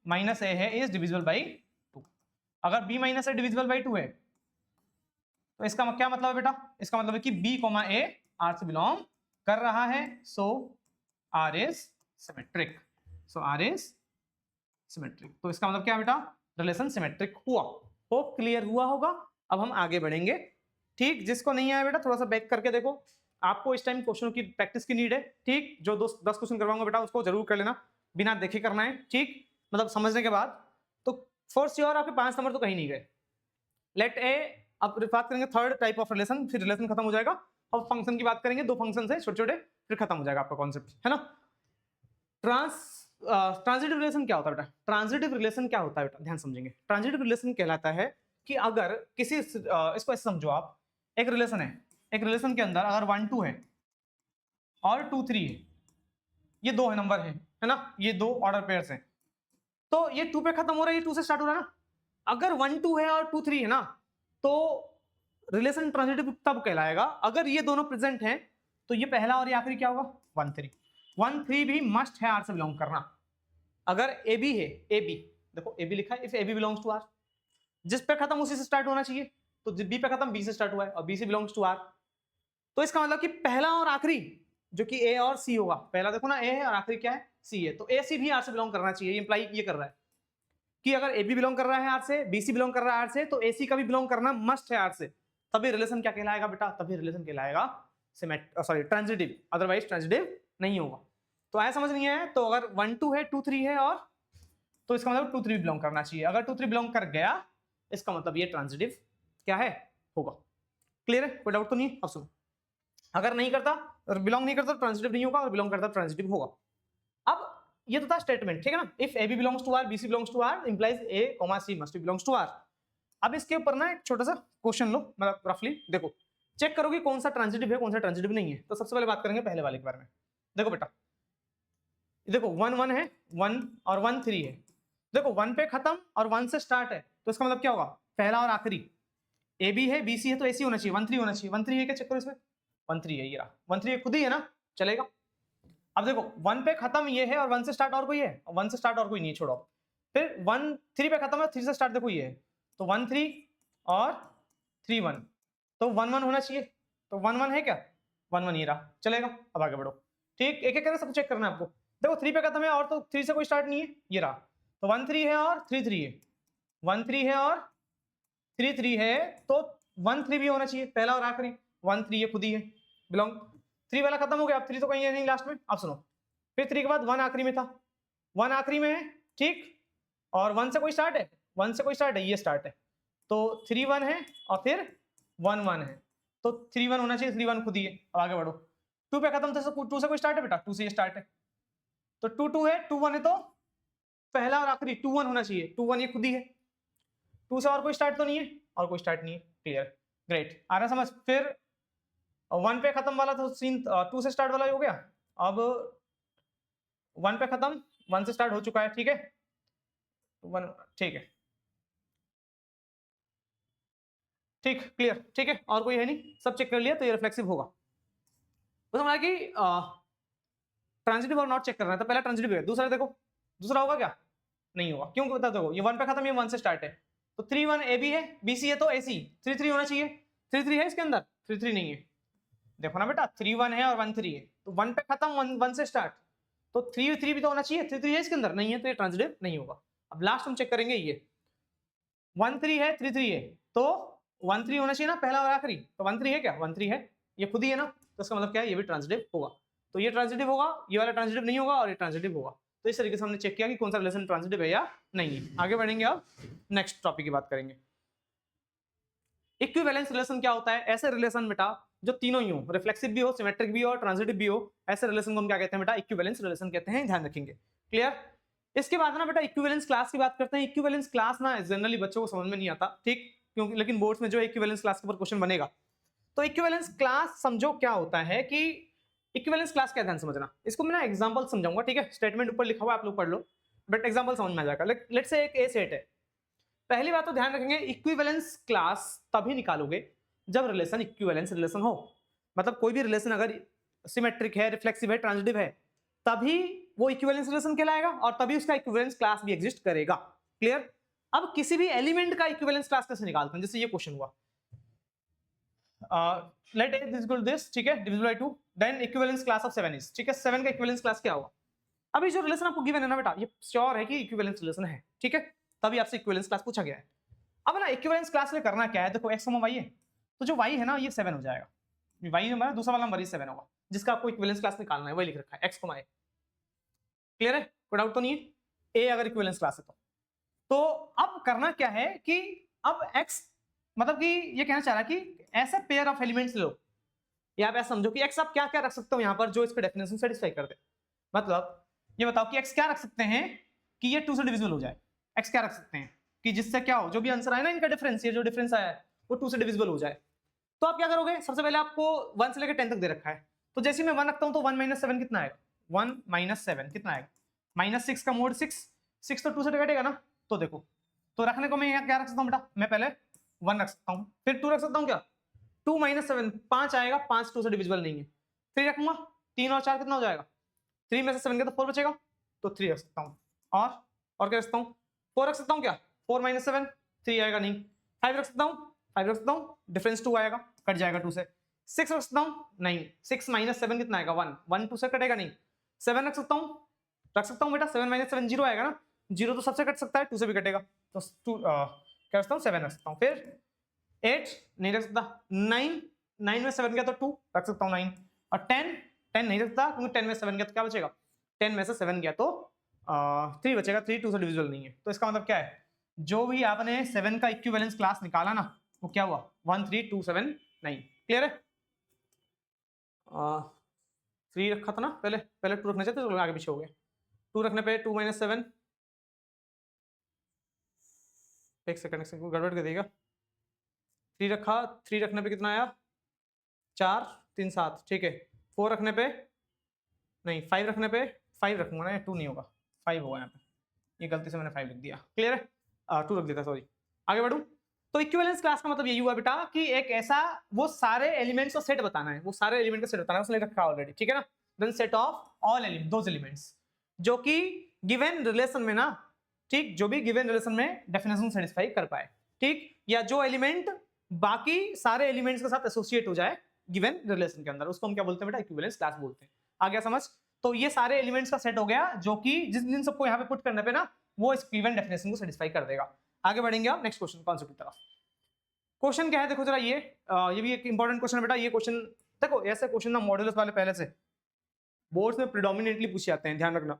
माइनस ए है इज डिविजिबल बाई 2। अगर b minus A divisible by 2 है तो इसका क्या मतलब है बेटा, इसका मतलब है कि b कॉमा ए आर से बिलोंग कर रहा है, so R is symmetric, so R is symmetric. तो इसका मतलब क्या है बेटा, रिलेशन सिमेट्रिक हुआ। होप क्लियर हुआ होगा। अब हम आगे बढ़ेंगे, ठीक। जिसको नहीं आया बेटा थोड़ा सा बैक करके देखो, आपको इस टाइम क्वेश्चनों की प्रैक्टिस की नीड है, ठीक। जो 10 क्वेश्चन करवाऊंगा बेटा उसको जरूर कर लेना, बिना देखे करना है, ठीक, मतलब समझने के बाद। तो फॉर श्योर आपके 5 नंबर तो कहीं नहीं गए। लेट ए, अब बात करेंगे थर्ड टाइप ऑफ रिलेशन, फिर रिलेशन खत्म हो जाएगा। अब फंक्शन की बात करेंगे, 2 फंक्शन है छोटे छोटे, फिर खत्म हो जाएगा आपका कॉन्सेप्ट, है ना। ट्रांजिटिव रिलेशन क्या होता है बेटा, ट्रांजिटिव रिलेशन क्या होता है बेटा, ध्यान समझेंगे। ट्रांजिटिव रिलेशन कहलाता है कि अगर किसी इसको ऐसे समझो आप, एक रिलेशन है, एक रिलेशन के अंदर अगर 1 2 है और 2 3 है, ये 2 है नंबर है ना, ये 2 ऑर्डर पेयर्स हैं, तो ये 2 पे खत्म हो रहा है, ये 2 से स्टार्ट हो रहा है ना। अगर 1 2 है और 2 3 है ना, तो रिलेशन ट्रांजिटिव तब कहलाएगा अगर ये दोनों प्रेजेंट हैं, तो ये पहला और ये आखिरी क्या होगा, 1 3। 1 3 भी मस्ट है आर से बिलोंग करना। अगर ए बी है, ए बी देखो ए बी लिखा है, if A B belongs to R, जिस पे खत्म उसी से स्टार्ट होना चाहिए, तो बी पे खत्म बी से स्टार्ट हुआ है और बी से बिलोंग्स टू आर। तो इसका मतलब कि पहला और आखिरी जो कि ए और सी होगा, पहला देखो ना ए है और आखिरी क्या है, सी है, तो ए सी भी आर से बिलोंग करना चाहिए। इंप्लाई ये कर रहा है कि अगर ए बी बिलोंग कर रहा है आर से, बी सी बिलोंग कर रहा है आर से, तो ए सी का भी बिलोंग करना मस्ट है आर से, तभी रिलेशन क्या कहलाएगा बेटा, तभी रिलेशन कहलाएगा ट्रांजिटिव, अदरवाइज ट्रांजिटिव नहीं होगा। तो आया समझ नहीं है, तो अगर 1 2 है 2 3 है और, तो इसका मतलब 2 3 बिलोंग करना चाहिए। अगर 2 3 बिलोंग कर गया, इसका मतलब ये ट्रांजिटिव क्या है, होगा। क्लियर है, कोई डाउट तो नहीं है। अब सुनो, अगर नहीं करता और बिलोंग नहीं करता तो ट्रांजिटिव नहीं होगा, और बिलोंग करता ट्रांजिटिव होगा। अब ये तो था स्टेटमेंट, ठीक है ना। If A B belongs to R, B C belongs to R, implies A comma C must be belongs to R. अब इसके ऊपर ना एक छोटा सा क्वेश्चन लो, मतलब रफली देखो, चेक करो कि कौन सा ट्रांजिटिव है कौन सा ट्रांजिटिव नहीं है। तो सबसे पहले बात करेंगे पहले वाले के बारे में। देखो बेटा, देखो 1 1 है, 1 और 1 3 है, देखो 1 पे खत्म और 1 से स्टार्ट है, तो इसका मतलब क्या होगा, पहला और आखिरी। ए बी है, बी सी है, तो ए सी होना चाहिए, 1 3 होना चाहिए। 1 3 है क्या, चेक करो इसमें, 1 3 है, ये रहा 1 3 खुद ही है ना, चलेगा। अब देखो 1 पे खत्म ये है और 1 से स्टार्ट और कोई है, 1 से स्टार्ट और कोई नहीं, छोड़ो। फिर 1 3 पे खत्म है, 3 से स्टार्ट देखो ये है, तो 1 3 और 3 1, तो 1 1 होना चाहिए, तो 1 1 है क्या, 1 1 ये रहा, चलेगा। अब आगे बढ़ो, ठीक, एक एक करके सब चेक करना है आपको। देखो 3 पे खत्म है और तो 3 से कोई स्टार्ट नहीं है, ये रहा, तो 1 3 है और 3 3 है, 1 3 है और 3 3 है, तो 1 3 भी होना चाहिए, पहला और आखिरी। 1 3 ये खुद ही है, बिलोंग। 3 वाला खत्म हो गया, अब 3 तो कहीं है नहीं लास्ट में। अब सुनो, फिर 3 के बाद 1 आखिरी में था, 1 आखिरी में है, ठीक, और 1 से कोई स्टार्ट है, 1 से कोई स्टार्ट है, ये स्टार्ट है, तो 3 1 है और फिर 1 1 है, तो 3 1 होना चाहिए, 3 1 खुद ही है। अब आगे बढ़ो, 2 पे खत्म था, 2 से कोई स्टार्ट है बेटा, 2 से ये स्टार्ट है, तो 2 2 है, 2 1 है, तो पहला और आखिरी 2 1 होना चाहिए, 2 1 ये खुद ही है, 2 से और कोई स्टार्ट तो नहीं है, और कोई स्टार्ट नहीं है, क्लियर, ग्रेट, आ रहा समझ। फिर 1 पे खत्म वाला तो सीन 2 से स्टार्ट वाला ही हो गया, अब 1 पे खत्म 1 से स्टार्ट हो चुका है, ठीक है, 1 ठीक है, ठीक, क्लियर, ठीक है, और कोई है नहीं, सब चेक कर लिया, तो ये रिफ्लेक्सिव होगा। तो समझा कि ट्रांजिटिव और नॉट चेक करना है, तो पहला ट्रांजिटिव है, दूसरा देखो, दूसरा होगा क्या, नहीं होगा, क्यों बता दो, ये 1 पे खत्म, ये 1 से स्टार्ट है, तो 3 1 ए बी है, बी सी है, तो ए सी 3 3 होना चाहिए, 3 3 है इसके अंदर, 3 3 नहीं है, देखो ना बेटा, 3 1 है और 1 3 है, तो 1 पे खत्म 1 से स्टार्ट, तो 3 3 भी तो होना चाहिए, 3 3 है इसके अंदर, नहीं है, तो ये ट्रांजिटिव नहीं होगा। अब लास्ट हम चेक करेंगे, ये 1 3 है 3 3 है, तो 1 3 होना चाहिए ना, पहला और आखिरी, तो 1 3 है क्या, 1 3 है, ये खुद ही है ना, तो इसका मतलब क्या है, ये भी ट्रांजिटिव होगा। तो ये ट्रांजिटिव होगा, ये वाला ट्रांजिटिव नहीं होगा, और ये ट्रांजिटिव होगा। तो इस तरीके से हमने चेक किया कि कौन सा रिलेशन ट्रांजिटिव है या नहीं है। आगे बढ़ेंगे, अब नेक्स्ट टॉपिक की बात करेंगे। इक्विवेलेंस रिलेशन क्या होता है, ऐसे रिलेशन बेटा जो तीनों ही हो, रिफ्लेक्सिव भी हो, सिमेट्रिक भी हो और ट्रांजिटिव भी हो, ऐसे रिलेशन को हम क्या कहते हैं बेटा, इक्विवेलेंस रिलेशन कहते हैं, ध्यान रखेंगे, क्लियर। इसके बाद ना बेटा इक्विवेलेंस क्लास की बात करते हैं। इक्विवेलेंस क्लास ना जनरली बच्चों को समझ में नहीं आता, ठीक, क्योंकि लेकिन बोर्ड्स में जो इक्विवेलेंस क्लास के ऊपर क्वेश्चन बनेगा, तो इक्विवेलेंस क्लास समझो क्या होता है कि इक्विवेलेंस क्लास क्या, ध्यान समझना, इसको मैं ना एग्जांपल समझाऊंगा, ठीक है, स्टेटमेंट ऊपर लिखा हुआ आप लोग पढ़ लो, बट एग्जांपल समझ में आ जाएगा। लेट्स से एक ए सेट है, पहली बात तो ध्यान रखेंगे, इक्विवेलेंस क्लास तभी निकालोगे जब रिलेशन इक्विवेलेंस रिलेशन हो, मतलब कोई भी रिलेशन अगर सिमेट्रिक है, रिफ्लेक्सिव है, ट्रांजिटिव है, तभी वो इक्विवेलेंस रिलेशन कहलाएगा और तभी उसका इक्विवेलेंस क्लास भी एग्जिस्ट करेगा। क्लियर? अब किसी भी एलिमेंट का इक्विवेलेंस क्लास कैसे निकालते हैं, जैसे ये क्वेश्चन हुआ, लेट दिस इक्वल दिस, ठीक है, divisible by 2, then equivalence class of 7 is, ठीक है, 7 का इक्विवेलेंस क्लास क्या होगा? अभी जो रिलेशन आपको गिवन है ना बेटा, ये श्योर है कि इक्विवेलेंस रिलेशन है, ठीक है, तभी आपसे इक्विवेलेंस क्लास पूछा गया है। अब ना इक्विवेलेंस क्लास में करना क्या है, देखो x y है, तो जो y है ना ये 7 हो जाएगा, y हमारा दूसरा वाला नंबर 7 होगा, जिसका आपको इक्विवेलेंस क्लास निकालना है, वही लिख रखा है x y। क्लियर है? कोई डाउट तो नहीं है? a अगर इक्विवेलेंस क्लास है तो अब करना क्या है कि अब x, मतलब कि ये कहना चाह रहा है कि ऐसे पेयर ऑफ एलिमेंट्स लो, या आप ऐसा समझो कि x आप क्या क्या रख सकते हो यहाँ पर जो इसके डेफिनेशन सेटिस्फाई कर दे। मतलब ये बताओ कि x क्या रख सकते हैं कि ये 2 से डिविजिबल हो जाए, x क्या रख सकते हैं कि जिससे क्या हो, जो भी आंसर आया ना इनका डिफरेंस, ये जो डिफरेंस आया है वो 2 से डिविजिबल हो जाए। तो आप क्या करोगे, सबसे पहले आपको 1 से लेकर 10 तक दे रखा है, तो जैसे मैं 1 रखता हूं तो 1 - 7 कितना आएगा, 1 - 7 कितना आएगा, -6 का मोड 6, 6 तो 2 से कटेगा ना, तो देखो, तो रखने को मैं यहाँ क्या रख सकता हूँ बेटा, मैं पहले 1 रख सकता हूँ, फिर 2 रख सकता हूँ, क्या 2 - 7 5 आएगा, 5 2 से डिविजिबल नहीं है, 3 रखूंगा, 3 और 4 कितना हो जाएगा, 3 में से 7 गया तो 4 बचेगा, तो 3 रख सकता हूँ, और क्या रख सकता हूँ, 4 रख सकता हूँ, क्या 4 - 7 3 आएगा नहीं, 5 रख सकता हूँ, 5 रख सकता हूँ, डिफरेंस 2 आएगा, कट जाएगा 2 से, 6 रख सकता हूँ, नहीं, 6 - 7 कितना आएगा, 1, 1 2 से कटेगा नहीं, 7 रख सकता हूँ बेटा, 7 - 7 0 आएगा ना, 0 तो सबसे कट सकता है, 2 से भी कटेगा, तो 2 क्या रख सकता हूँ, 7 रख सकता हूँ, फिर 8 नहीं रख सकता, 9 में 7 गया तो 2 रख सकता हूँ 9, और 10 नहीं रखता क्योंकि 10 में 7 गया तो क्या बचेगा, 10 में से 7 गया तो 3 बचेगा, 3 2 से डिविजिबल नहीं है, तो इसका मतलब क्या है, जो भी आपने 7 का इक्विवेलेंस क्लास निकाला ना वो क्या हुआ, 1 3 2 7 9। क्लियर है? 3 रखा था ना, पहले 2 रखने चाहिए तो आगे पीछे हो गया, 2 रखने पे 2 - 7, एक सेकंड गड़बड़ कर देगा, 3 रखा, 3 रखने पे कितना आया, 4 3 7, ठीक है, 4 रखने पे नहीं, 5 रखने पे 5 रखूंगा ना, 2 नहीं होगा, 5 होगा यहाँ पे, ये गलती से मैंने 5 लिख दिया। क्लियर है? 2 रख देता, सॉरी, आगे बढ़ूं। तो इक्विवेलेंस क्लास का मतलब यही हुआ बेटा कि एक ऐसा, वो सारे एलिमेंट्स का सेट बताना है, वो सारे एलिमेंट का सेट बताना है, उसने रखा ऑलरेडी, ठीक है ना, then set of all element, those elements जो कि गिवन रिलेशन में ना, ठीक, जो भी गिवन रिलेशन में डेफिनेशन सेटिस्फाई कर पाए, ठीक, या जो एलिमेंट बाकी सारे एलिमेंट्स के साथ एसोसिएट हो जाए गिवन रिलेशन के अंदर, उसको हम क्या बोलते हैं बेटा, इक्विवेलेंस क्लास बोलते हैं। आ गया समझ? तो ये सारे एलिमेंट्स का सेट हो गया जो कि जिन सबको यहाँ पे पुट करने पे ना वो इस गिवन डेफिनेशन को सेटिस्फाई कर देगा। आगे बढ़ेंगे आप नेक्स्ट क्वेश्चन कॉन्सेप्ट की तरफ। क्वेश्चन क्या है देखो जरा, ये भी एक इंपॉर्टेंट क्वेश्चन है बेटा। ये क्वेश्चन देखो, ऐसे क्वेश्चन ना मॉड्यूलस वाले पहले से बोर्ड्स में प्रीडोमिनेंटली पूछे जाते हैं, ध्यान रखना,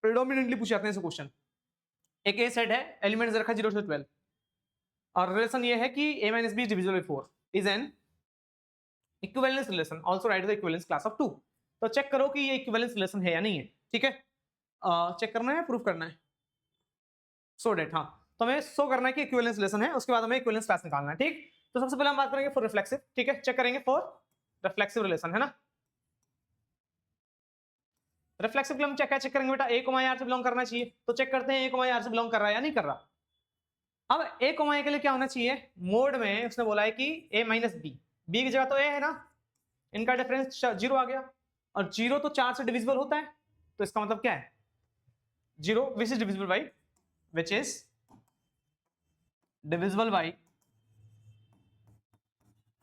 प्रीडोमिनेंटली पूछे जाते हैं ऐसे क्वेश्चन। एक ए सेट है, एलिमेंट्स रखा 0 से 12 और रिलेशन ये है कि a - b divisible by 4 is an equivalence relation, also right the equivalence class of 2। तो चेक करो कि ये इक्विवेलेंस रिलेशन है या नहीं है, ठीक है, चेक करना है, प्रूफ करना है, सो डेट, हाँ, तो हमें शो करना है कि इक्विवेलेंस रिलेशन है, उसके बाद हमें इक्विवेलेंस क्लास निकालना है, ठीक। तो सबसे पहले हम बात करेंगे फॉर रिफ्लेक्सिव, ठीक है, चेक करेंगे फॉर रिफ्लेक्सिव रिलेशन, है ना। रिफ्लेक्सिव हम क्या चेक करेंगे बेटा, a, r से बिलोंग करना चाहिए, तो चेक करते हैं a, r से बिलोंग कर रहा है या नहीं कर रहा। अब a, के लिए क्या होना चाहिए, मोड में उसने बोला है कि a - b, b की जगह तो a है ना, इनका डिफरेंस 0 आ गया, और 0 तो 4 से डिविजिबल होता है, तो इसका मतलब क्या है, 0 which is divisible by, which is divisible by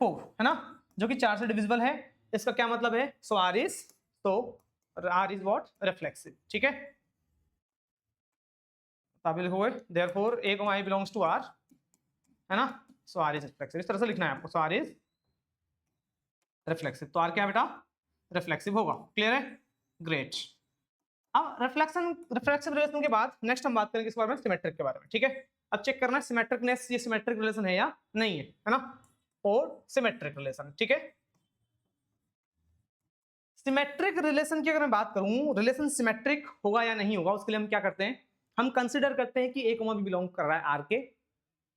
4, है ना, जो कि 4 से डिविजिबल है। इसका क्या मतलब है, so r is what, reflexive, ठीक है। ताबिल हुए, therefore a, i belongs to r, है ना, सो r इज रिफ्लेक्सिव, इस तरह से लिखना है आपको, सो r इज रिफ्लेक्सिव, तो r क्या बेटा, रिफ्लेक्सिव होगा। क्लियर है, ग्रेट। अब रिफ्लेक्सिव रिलेशन के बाद नेक्स्ट हम बात करेंगे इस बारे में, सिमेट्रिक के बारे में, ठीक है। अब चेक करना है सिमेट्रिकनेस, ये सिमेट्रिक रिलेशन है या नहीं है ना, और सिमेट्रिक रिलेशन, ठीक है। सिमेट्रिक रिलेशन की अगर मैं बात करूं, रिलेशन सिमेट्रिक होगा या नहीं होगा, उसके लिए हम क्या करते हैं, हम कंसिडर करते हैं कि a, b बिलोंग कर रहा है आर के,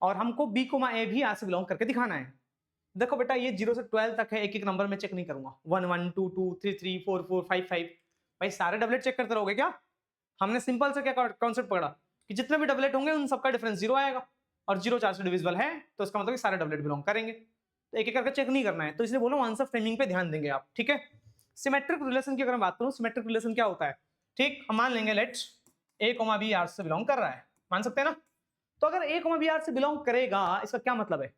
और हमको b, a भी आर से बिलोंग करके दिखाना है। देखो बेटा, ये 0 से 12 तक है, एक एक नंबर में चेक नहीं करूंगा, 1 1 2 2 3 3 4 4 5 5, भाई सारे डबलेट चेक करते रहोगे क्या। हमने सिंपल से क्या कॉन्सेप्ट पकड़ा कि जितने भी डबलेट होंगे उन सबका डिफरेंस 0 आएगा, और 0 4 से डिविजिबल है, तो इसका मतलब कि सारे डबलेट बिलोंग करेंगे, तो एक एक करके चेक नहीं करना है, तो इसलिए बोलो आंसर फ्रेमिंग पे ध्यान देंगे आप, ठीक है। सिमेट्रिक रिलेशन की अगर मैं बात करूं, सिमेट्रिक रिलेशन क्या होता है, ठीक, हम मान लेंगे let A comma B R से बिलोंग कर रहा है, मान सकते हैं ना। तो अगर ए कोमा बी आर से बिलोंग करेगा, इसका क्या मतलब है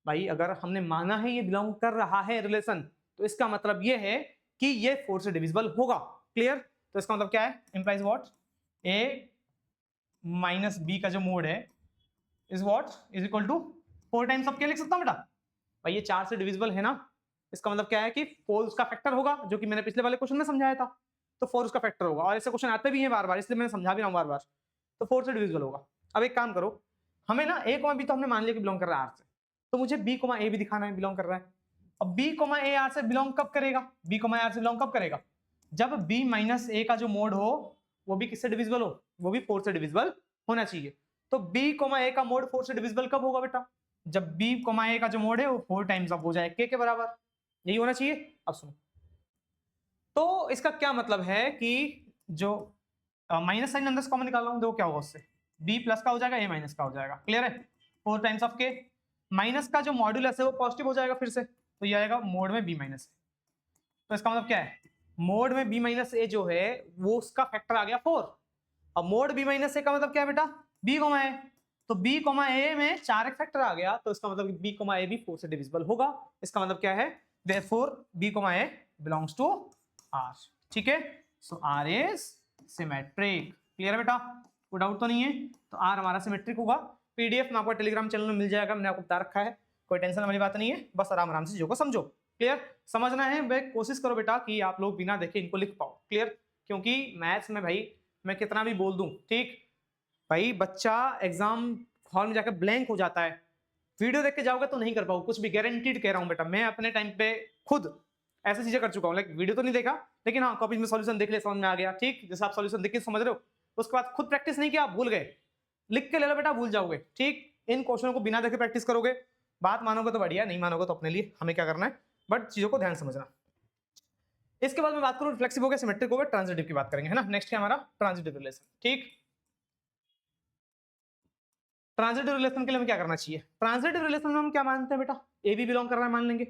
भाई, अगर हमने माना है ये बिलोंग कर रहा है रिलेशन, तो इसका मतलब ये है कि ये 4 से डिविजिबल होगा। क्लियर? तो इसका मतलब क्या है, implies what, A minus B का जो मोड है is what is equal to 4 times of क्या लिख सकता हूं बेटा भाई, ये 4 से डिविजिबल है ना, इसका मतलब क्या है कि 4 उसका फैक्टर होगा, जो कि मैंने पिछले वाले क्वेश्चन में समझाया था। तो 4 उसका फैक्टर होगा, और ऐसे क्वेश्चन आते भी हैं बार बार, इसलिए मैंने समझा भी रहा हूं बार बार। तो 4 से डिविजिबल होगा। अब एक काम करो, हमें ना ए कोमा बी तो हमने मान लिया कि बिलोंग कर रहा है आर से, तो मुझे बी कोमा ए भी दिखाना है बिलोंग कर रहा है। अब बी कोमा ए आर से बिलोंग कब करेगा, बी कोमा आर से बिलोंग कब करेगा, जब बी माइनस ए का जो मोड हो वो भी किससे डिविजिबल हो, वो भी 4 से डिविजिबल होना चाहिए। तो बी कोमा ए का मोड 4 से डिविजिबल कब होगा बेटा, जब बी कोमा ए का जो मोड है वो 4 टाइम्स ऑफ हो जाए के बराबर, यही होना चाहिए। अब सुनो, तो इसका क्या मतलब है कि जो माइनस साइन अंदर कॉमन निकाल रहा हूं, देखो क्या होगा उससे, बी प्लस का हो जाएगा, ए माइनस का हो जाएगा। क्लियर है? 4 टाइम्स ऑफ के, माइनस का जो मॉड्यूलस है वो पॉजिटिव हो जाएगा फिर से, तो ये आएगा मोड में बी माइनस। तो इसका मतलब क्या है, मोड में बी माइनस ए जो है वो उसका फैक्टर आ गया 4। अब मोड बी माइनस ए का मतलब क्या है बेटा, बी कोमा ए, तो बी कोमा ए में 4 एक फैक्टर आ गया, तो इसका मतलब बी कोमा ए भी 4 से डिविजिबल होगा। इसका मतलब क्या है, therefore B comma A belongs to R. ठीक है, so R is symmetric. Clear है बेटा, कोई डाउट तो नहीं है? तो आर हमारा सिमेट्रिक होगा। पीडीएफ में आपको टेलीग्राम चैनल में मिल जाएगा, मैंने आपको बता रखा है, कोई टेंशन वाली बात नहीं है, बस आराम आराम से चीजों को समझो। क्लियर? समझना है भाई, कोशिश करो बेटा कि आप लोग बिना देखे इनको लिख पाओ। क्लियर? क्योंकि मैथ्स में भाई मैं कितना भी बोल दूं, ठीक भाई, बच्चा एग्जाम हॉल में जाकर ब्लैंक हो जाता है, वीडियो देख के जाओगे तो नहीं कर पाओगे कुछ भी, गारंटीड कह रहा हूं बेटा। मैं अपने टाइम पे खुद ऐसी चीजें कर चुका हूं, लाइक वीडियो तो नहीं देखा, लेकिन हाँ कॉपीज में सॉल्यूशन देख ले, समझ में आ गया। ठीक, जैसे आप सॉल्यूशन देख के समझ रहे हो, उसके बाद खुद प्रैक्टिस नहीं किया, आप भूल गए, लिख के ले लो बेटा, भूल जाओगे। ठीक, इन क्वेश्चनों को बिना देखे प्रैक्टिस करोगे, बात मानोगे तो बढ़िया, नहीं मानोगे तो अपने लिए, हमें क्या करना है, बट चीजों को ध्यान समझना। इसके बाद मैं बात करूं रिफ्लेक्सिव हो गया, सिमेट्रिक हो गया, ट्रांजिटिव की बात करेंगे, है ना। नेक्स्ट क्या हमारा ट्रांजिटिव रिलेशन। ठीक, ट्रांजिटिव रिलेशन के लिए हमें क्या करना चाहिए, ट्रांजिटिव रिलेशन में हम क्या मानते हैं बेटा, ए बी बिलोंग कर रहा है मान लेंगे,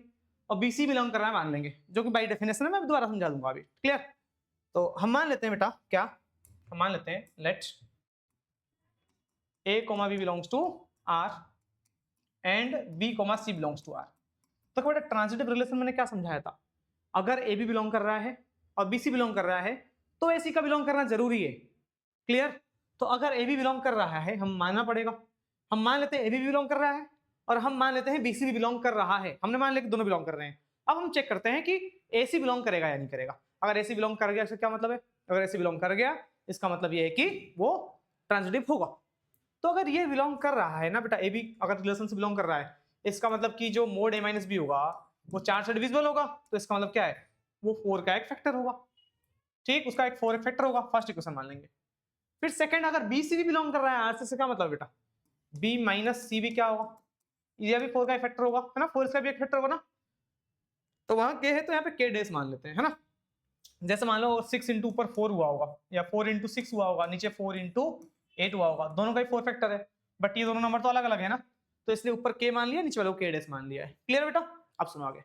और बी सी बिलोंग कर रहा है मान लेंगे, जो कि बाई डेफिनेशन है, मैं दोबारा समझा दूंगा अभी। क्लियर? तो हम मान लेते हैं बेटा, क्या हम मान लेते हैं, let A comma B belongs to R and B comma C belongs to R. तो बेटा ट्रांजिटिव रिलेशन मैंने क्या समझाया था, अगर ए बी बिलोंग कर रहा है और बी सी बिलोंग कर रहा है तो ए सी का बिलोंग करना जरूरी है। क्लियर? तो अगर ए बी बिलोंग कर रहा है, हम मानना पड़ेगा, हम मान लेते हैं ए बी बिलोंग कर रहा है, और हम मान लेते हैं बी सी भी बिलोंग कर रहा है, हमने मान लिया कि दोनों बिलोंग कर रहे हैं। अब हम चेक करते हैं कि ए सी बिलोंग करेगा या नहीं करेगा। अगर ए सी बिलोंग कर गया, इसका क्या मतलब है, अगर ए सी बिलोंग कर गया इसका मतलब ये है कि वो ट्रांजिटिव होगा। तो अगर ये बिलोंग कर रहा है ना बेटा, ए बी अगर रिलेशन से बिलोंग कर रहा है, इसका मतलब कि जो मोड ए माइनस बी होगा वो 4 से डिविजिबल होगा, तो इसका मतलब क्या है, वो 4 का एक फैक्टर होगा। ठीक, उसका एक 4 एक फैक्टर होगा, फर्स्ट इक्वेशन मान लेंगे। फिर सेकंड, अगर बी सी भी बिलोंग कर रहा है आर से क्या मतलब बेटा, बी माइनस सी भी क्या होगा, ये भी 4 का फैक्टर होगा, है ना, 4 इसका भी एक फैक्टर होगा ना। तो वहां के है तो यहाँ पे के डेज मान लेते हैं, है ना। जैसे मान लो 6 इंटू ऊपर 4 हुआ होगा, या 4 इंटू 6 हुआ होगा, नीचे 4 इंटू 8 हुआ होगा, दोनों का ही 4 फैक्टर है, बट ये दोनों नंबर तो अलग अलग है ना, तो इसलिए ऊपर के मान लिया, नीचे वालों के डेज मान लिया है। क्लियर बेटा? अब सुनो आगे,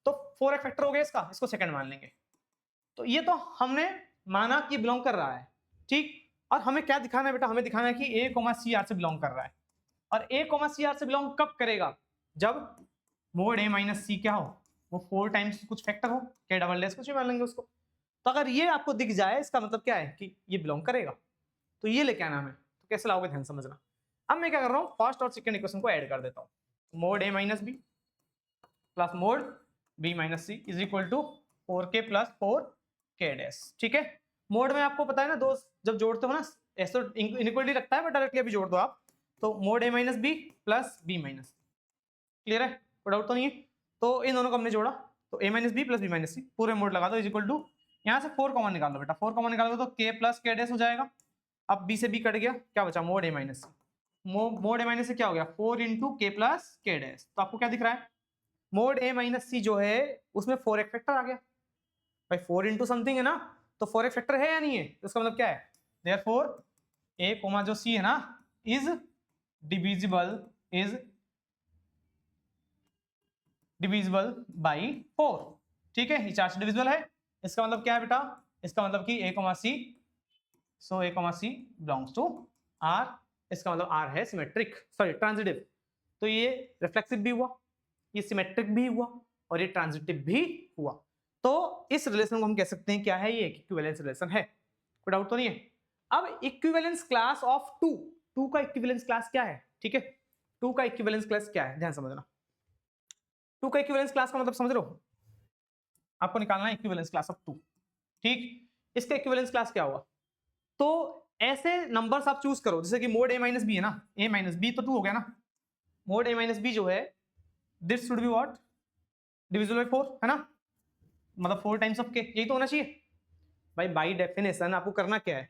तो 4 एक फैक्टर हो गया इसका, इसको सेकंड मान लेंगे। तो ये तो हमने माना कि बिलोंग कर रहा है, ठीक। और हमें क्या दिखाना है बेटा, हमें दिखाना है कि ए कोमा सी आर से बिलोंग कर रहा है, और ए कोमा सी आर से बिलोंग कब करेगा, जब मोड ए माइनस सी क्या हो, वो 4 टाइम्स कुछ फैक्टर हो, के डबल डेस कुछ भी मान लेंगे उसको। तो अगर ये आपको दिख जाए, इसका मतलब क्या है कि ये बिलोंग करेगा, तो ये लेके आना हमें। तो कैसे लाओगे, ध्यान समझना। अब मैं क्या कर रहा हूँ, फर्स्ट और सेकंड इक्वेशन को ऐड कर देता हूँ, mod A minus B plus mod B minus C is equal to 4k plus 4k dash. ठीक है, मोड में आपको पता है ना, दो जब जोड़ते हो ना, ऐसे तो इनइक्वलिटी रखता है, बट डायरेक्टली अभी जोड़ दो आप, तो mod A minus B plus B minus. Clear है, कोई डाउट तो नहीं है? तो इन दोनों को हमने जोड़ा, तो A minus B plus B minus C पूरे मोड लगा दो, इज इक्वल टू, यहाँ से 4 कॉमन निकाल लो बेटा, 4 कॉमन निकाल दो तो k प्लस k डैश हो जाएगा। अब b से b कट गया, क्या बचा, mode A minus C. Mode A minus से क्या हो गया, 4 इंटू के प्लस के डैश। तो आपको क्या दिख रहा है, मोड ए माइनस सी जो है उसमें 4 एक फैक्टर आ गया भाई, 4 इंटू समथिंग है ना, तो 4 एक फैक्टर है या नहीं है, तो इसका मतलब क्या है, देयरफॉर ए कोमा जो सी है ना इज डिविजिबल बाई 4। ठीक है, ये 4 से डिविजिबल है, इसका मतलब क्या है बेटा, इसका मतलब कि a, c, so a, c belongs to R, इसका मतलब R है सिमेट्रिक, सॉरी ट्रांजिटिव। तो ये रिफ्लेक्सिव भी हुआ, ये सिमेट्रिक भी हुआ और ये ट्रांजिटिव भी हुआ। तो इस रिलेशन को हम कह सकते हैं क्या है, ये इक्विवेलेंस रिलेशन है, कोई डाउट तो नहीं है। अब इक्विवेलेंस क्लास ऑफ टू का इक्विवेलेंस क्लास क्या है, ठीक है, टू का इक्विवेलेंस क्लास क्या है, ध्यान समझना। टू का इक्विवेलेंस क्लास का मतलब समझ रहे हो, आपको निकालना है इक्विवेलेंस क्लास ऑफ टू, ठीक। इसका इक्विवेलेंस क्लास क्या होगा, तो ऐसे नंबर्स आप चूज करो जैसे कि मोड a माइनस बी है ना, a माइनस बी तो 2 हो गया ना, मोड a माइनस बी जो है this should be what, divisible by 4 है ना, मतलब 4 टाइम्स ऑफ के, यही तो होना चाहिए भाई। बाय डेफिनेशन आपको करना क्या है,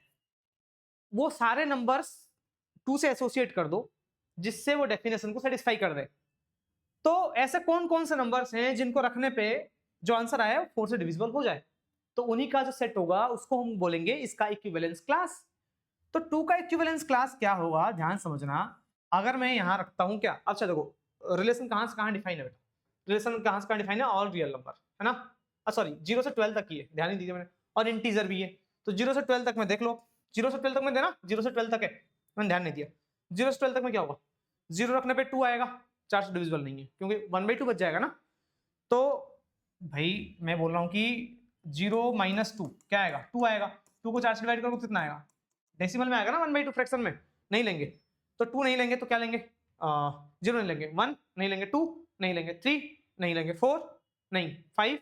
वो सारे नंबर्स 2 से एसोसिएट कर दो जिससे वो डेफिनेशन को सेटिस्फाई कर दे। तो ऐसे कौन कौन से नंबर्स हैं जिनको रखने पे जो आंसर आया है 4 से डिविजिबल हो जाए, तो उन्हीं का जो सेट होगा उसको हम बोलेंगे इसका इक्विवेलेंस क्लास। तो 2 का इक्विवेलेंस क्लास क्या होगा, ध्यान समझना। अगर मैं यहां रखता हूं क्या, अच्छा देखो रिलेशन कहां से कहां डिफाइन है बेटा, रिलेशन कहां से कहां डिफाइन है, ऑल रियल नंबर है ना, सॉरी 0 से 12 तक ही है, ध्यान नहीं दीजिए मैंने, और इंटीजर भी है। तो 0 से 12 तक में देख लो, 0 से 12 तक में देना, 0 से 12 तक है, मैंने ध्यान नहीं दिया। 0 से 12 तक में क्या होगा, 0 रखने पे 2 आएगा, 4 से डिविजिबल नहीं है क्योंकि 1/2 बच जाएगा ना। तो भाई मैं बोल रहा हूँ कि 0 माइनस 2 क्या आएगा, 2 आएगा, 2 को 4 से डिवाइड करो कितना आएगा, डेसिमल में आएगा ना, 1/2 फ्रैक्शन में नहीं लेंगे, तो 2 नहीं लेंगे तो क्या लेंगे, 0 नहीं लेंगे, 1 नहीं लेंगे, 2 नहीं लेंगे, 3 नहीं लेंगे, 4 नहीं, 5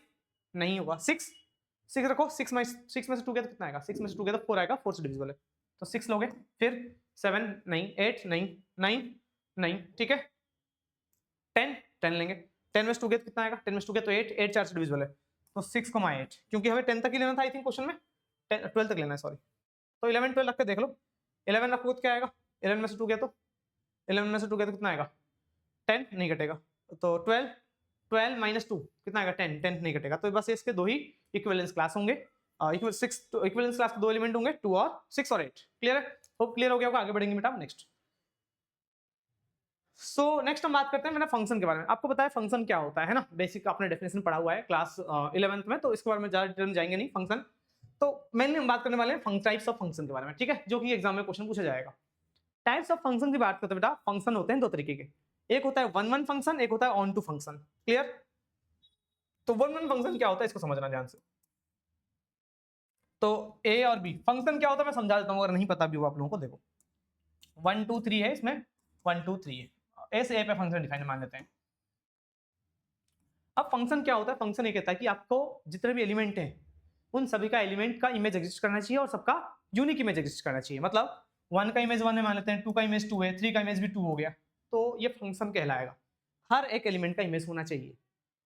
नहीं होगा, 6 रखो, 6 में से 2 गया तो कितना आएगा, 6 में से 2 गया तो 4 आएगा, 4 से डिविजिबल है तो 6 लोगे, फिर 7 नहीं, 8 नहीं, 9 नहीं, ठीक है, 10 लेंगे, 10 में से 2 गया तो कितना आएगा, 10 में से 2 गया तो 8 4 से डिविजिबल है तो 6,8, क्योंकि हमें 10 तक ही लेना था आई थिंक क्वेश्चन में, 12 तक लेना है सॉरी, तो 11 12 रख के देख लो, 11 रखोगे तो क्या आएगा, 11 में से 2 गया तो 11 में से 2 गया तो कितना आएगा, 10 नहीं कटेगा, तो 12 माइनस 2 कितना आएगा, 10 नहीं कटेगा, तो बस इसके दो ही इक्विवेलेंस क्लास होंगे, इक्विवेलेंस क्लास के 2 एलिमेंट होंगे, 2 और 6 और 8, क्लियर है, होप क्लियर हो गया होगा, आगे बढ़ेंगे बेटा नेक्स्ट। सो नेक्स्ट हम बात करते हैं मैंने फंक्शन के बारे में, आपको पता है फंक्शन क्या होता है ना, बेसिक आपने डेफिनेशन पढ़ा हुआ है क्लास 11th में, तो इसके बारे में ज्यादा डिटेल में जाएंगे नहीं फंक्शन, तो मेनली हम बात करने वाले हैं टाइप्स ऑफ फंक्शन के बारे में, ठीक है, जो कि एग्जाम में क्वेश्चन पूछा जाएगा। टाइप्स ऑफ फंक्शन की बात करते हैं बेटा, फंक्शन होते हैं 2 तरीके के, एक होता है 1-1 फंक्शन, एक होता है ऑन टू फंक्शन, क्लियर। तो 1-1 फंक्शन क्या होता है इसको समझना ध्यान से, तो ए और बी फंक्शन क्या होता है मैं समझा देता हूँ अगर नहीं पता भी हो आप लोगों को, देखो 1 2 3 है इसमें, 1 2 3 है, ऐसे ए पे फंक्शन डिफाइन मान लेते हैं। अब फंक्शन क्या होता है, फंक्शन ये कहता है कि आपको जितने भी एलिमेंट हैं उन सभी का एलिमेंट का इमेज एग्जिस्ट करना चाहिए और सबका यूनिक इमेज एग्जिस्ट करना चाहिए, मतलब 1 का इमेज 1 है मान लेते हैं, 2 का इमेज 2 है, 3 का इमेज भी 2 हो गया, तो ये फंक्शन कहलाएगा। हर एक एलिमेंट का इमेज होना चाहिए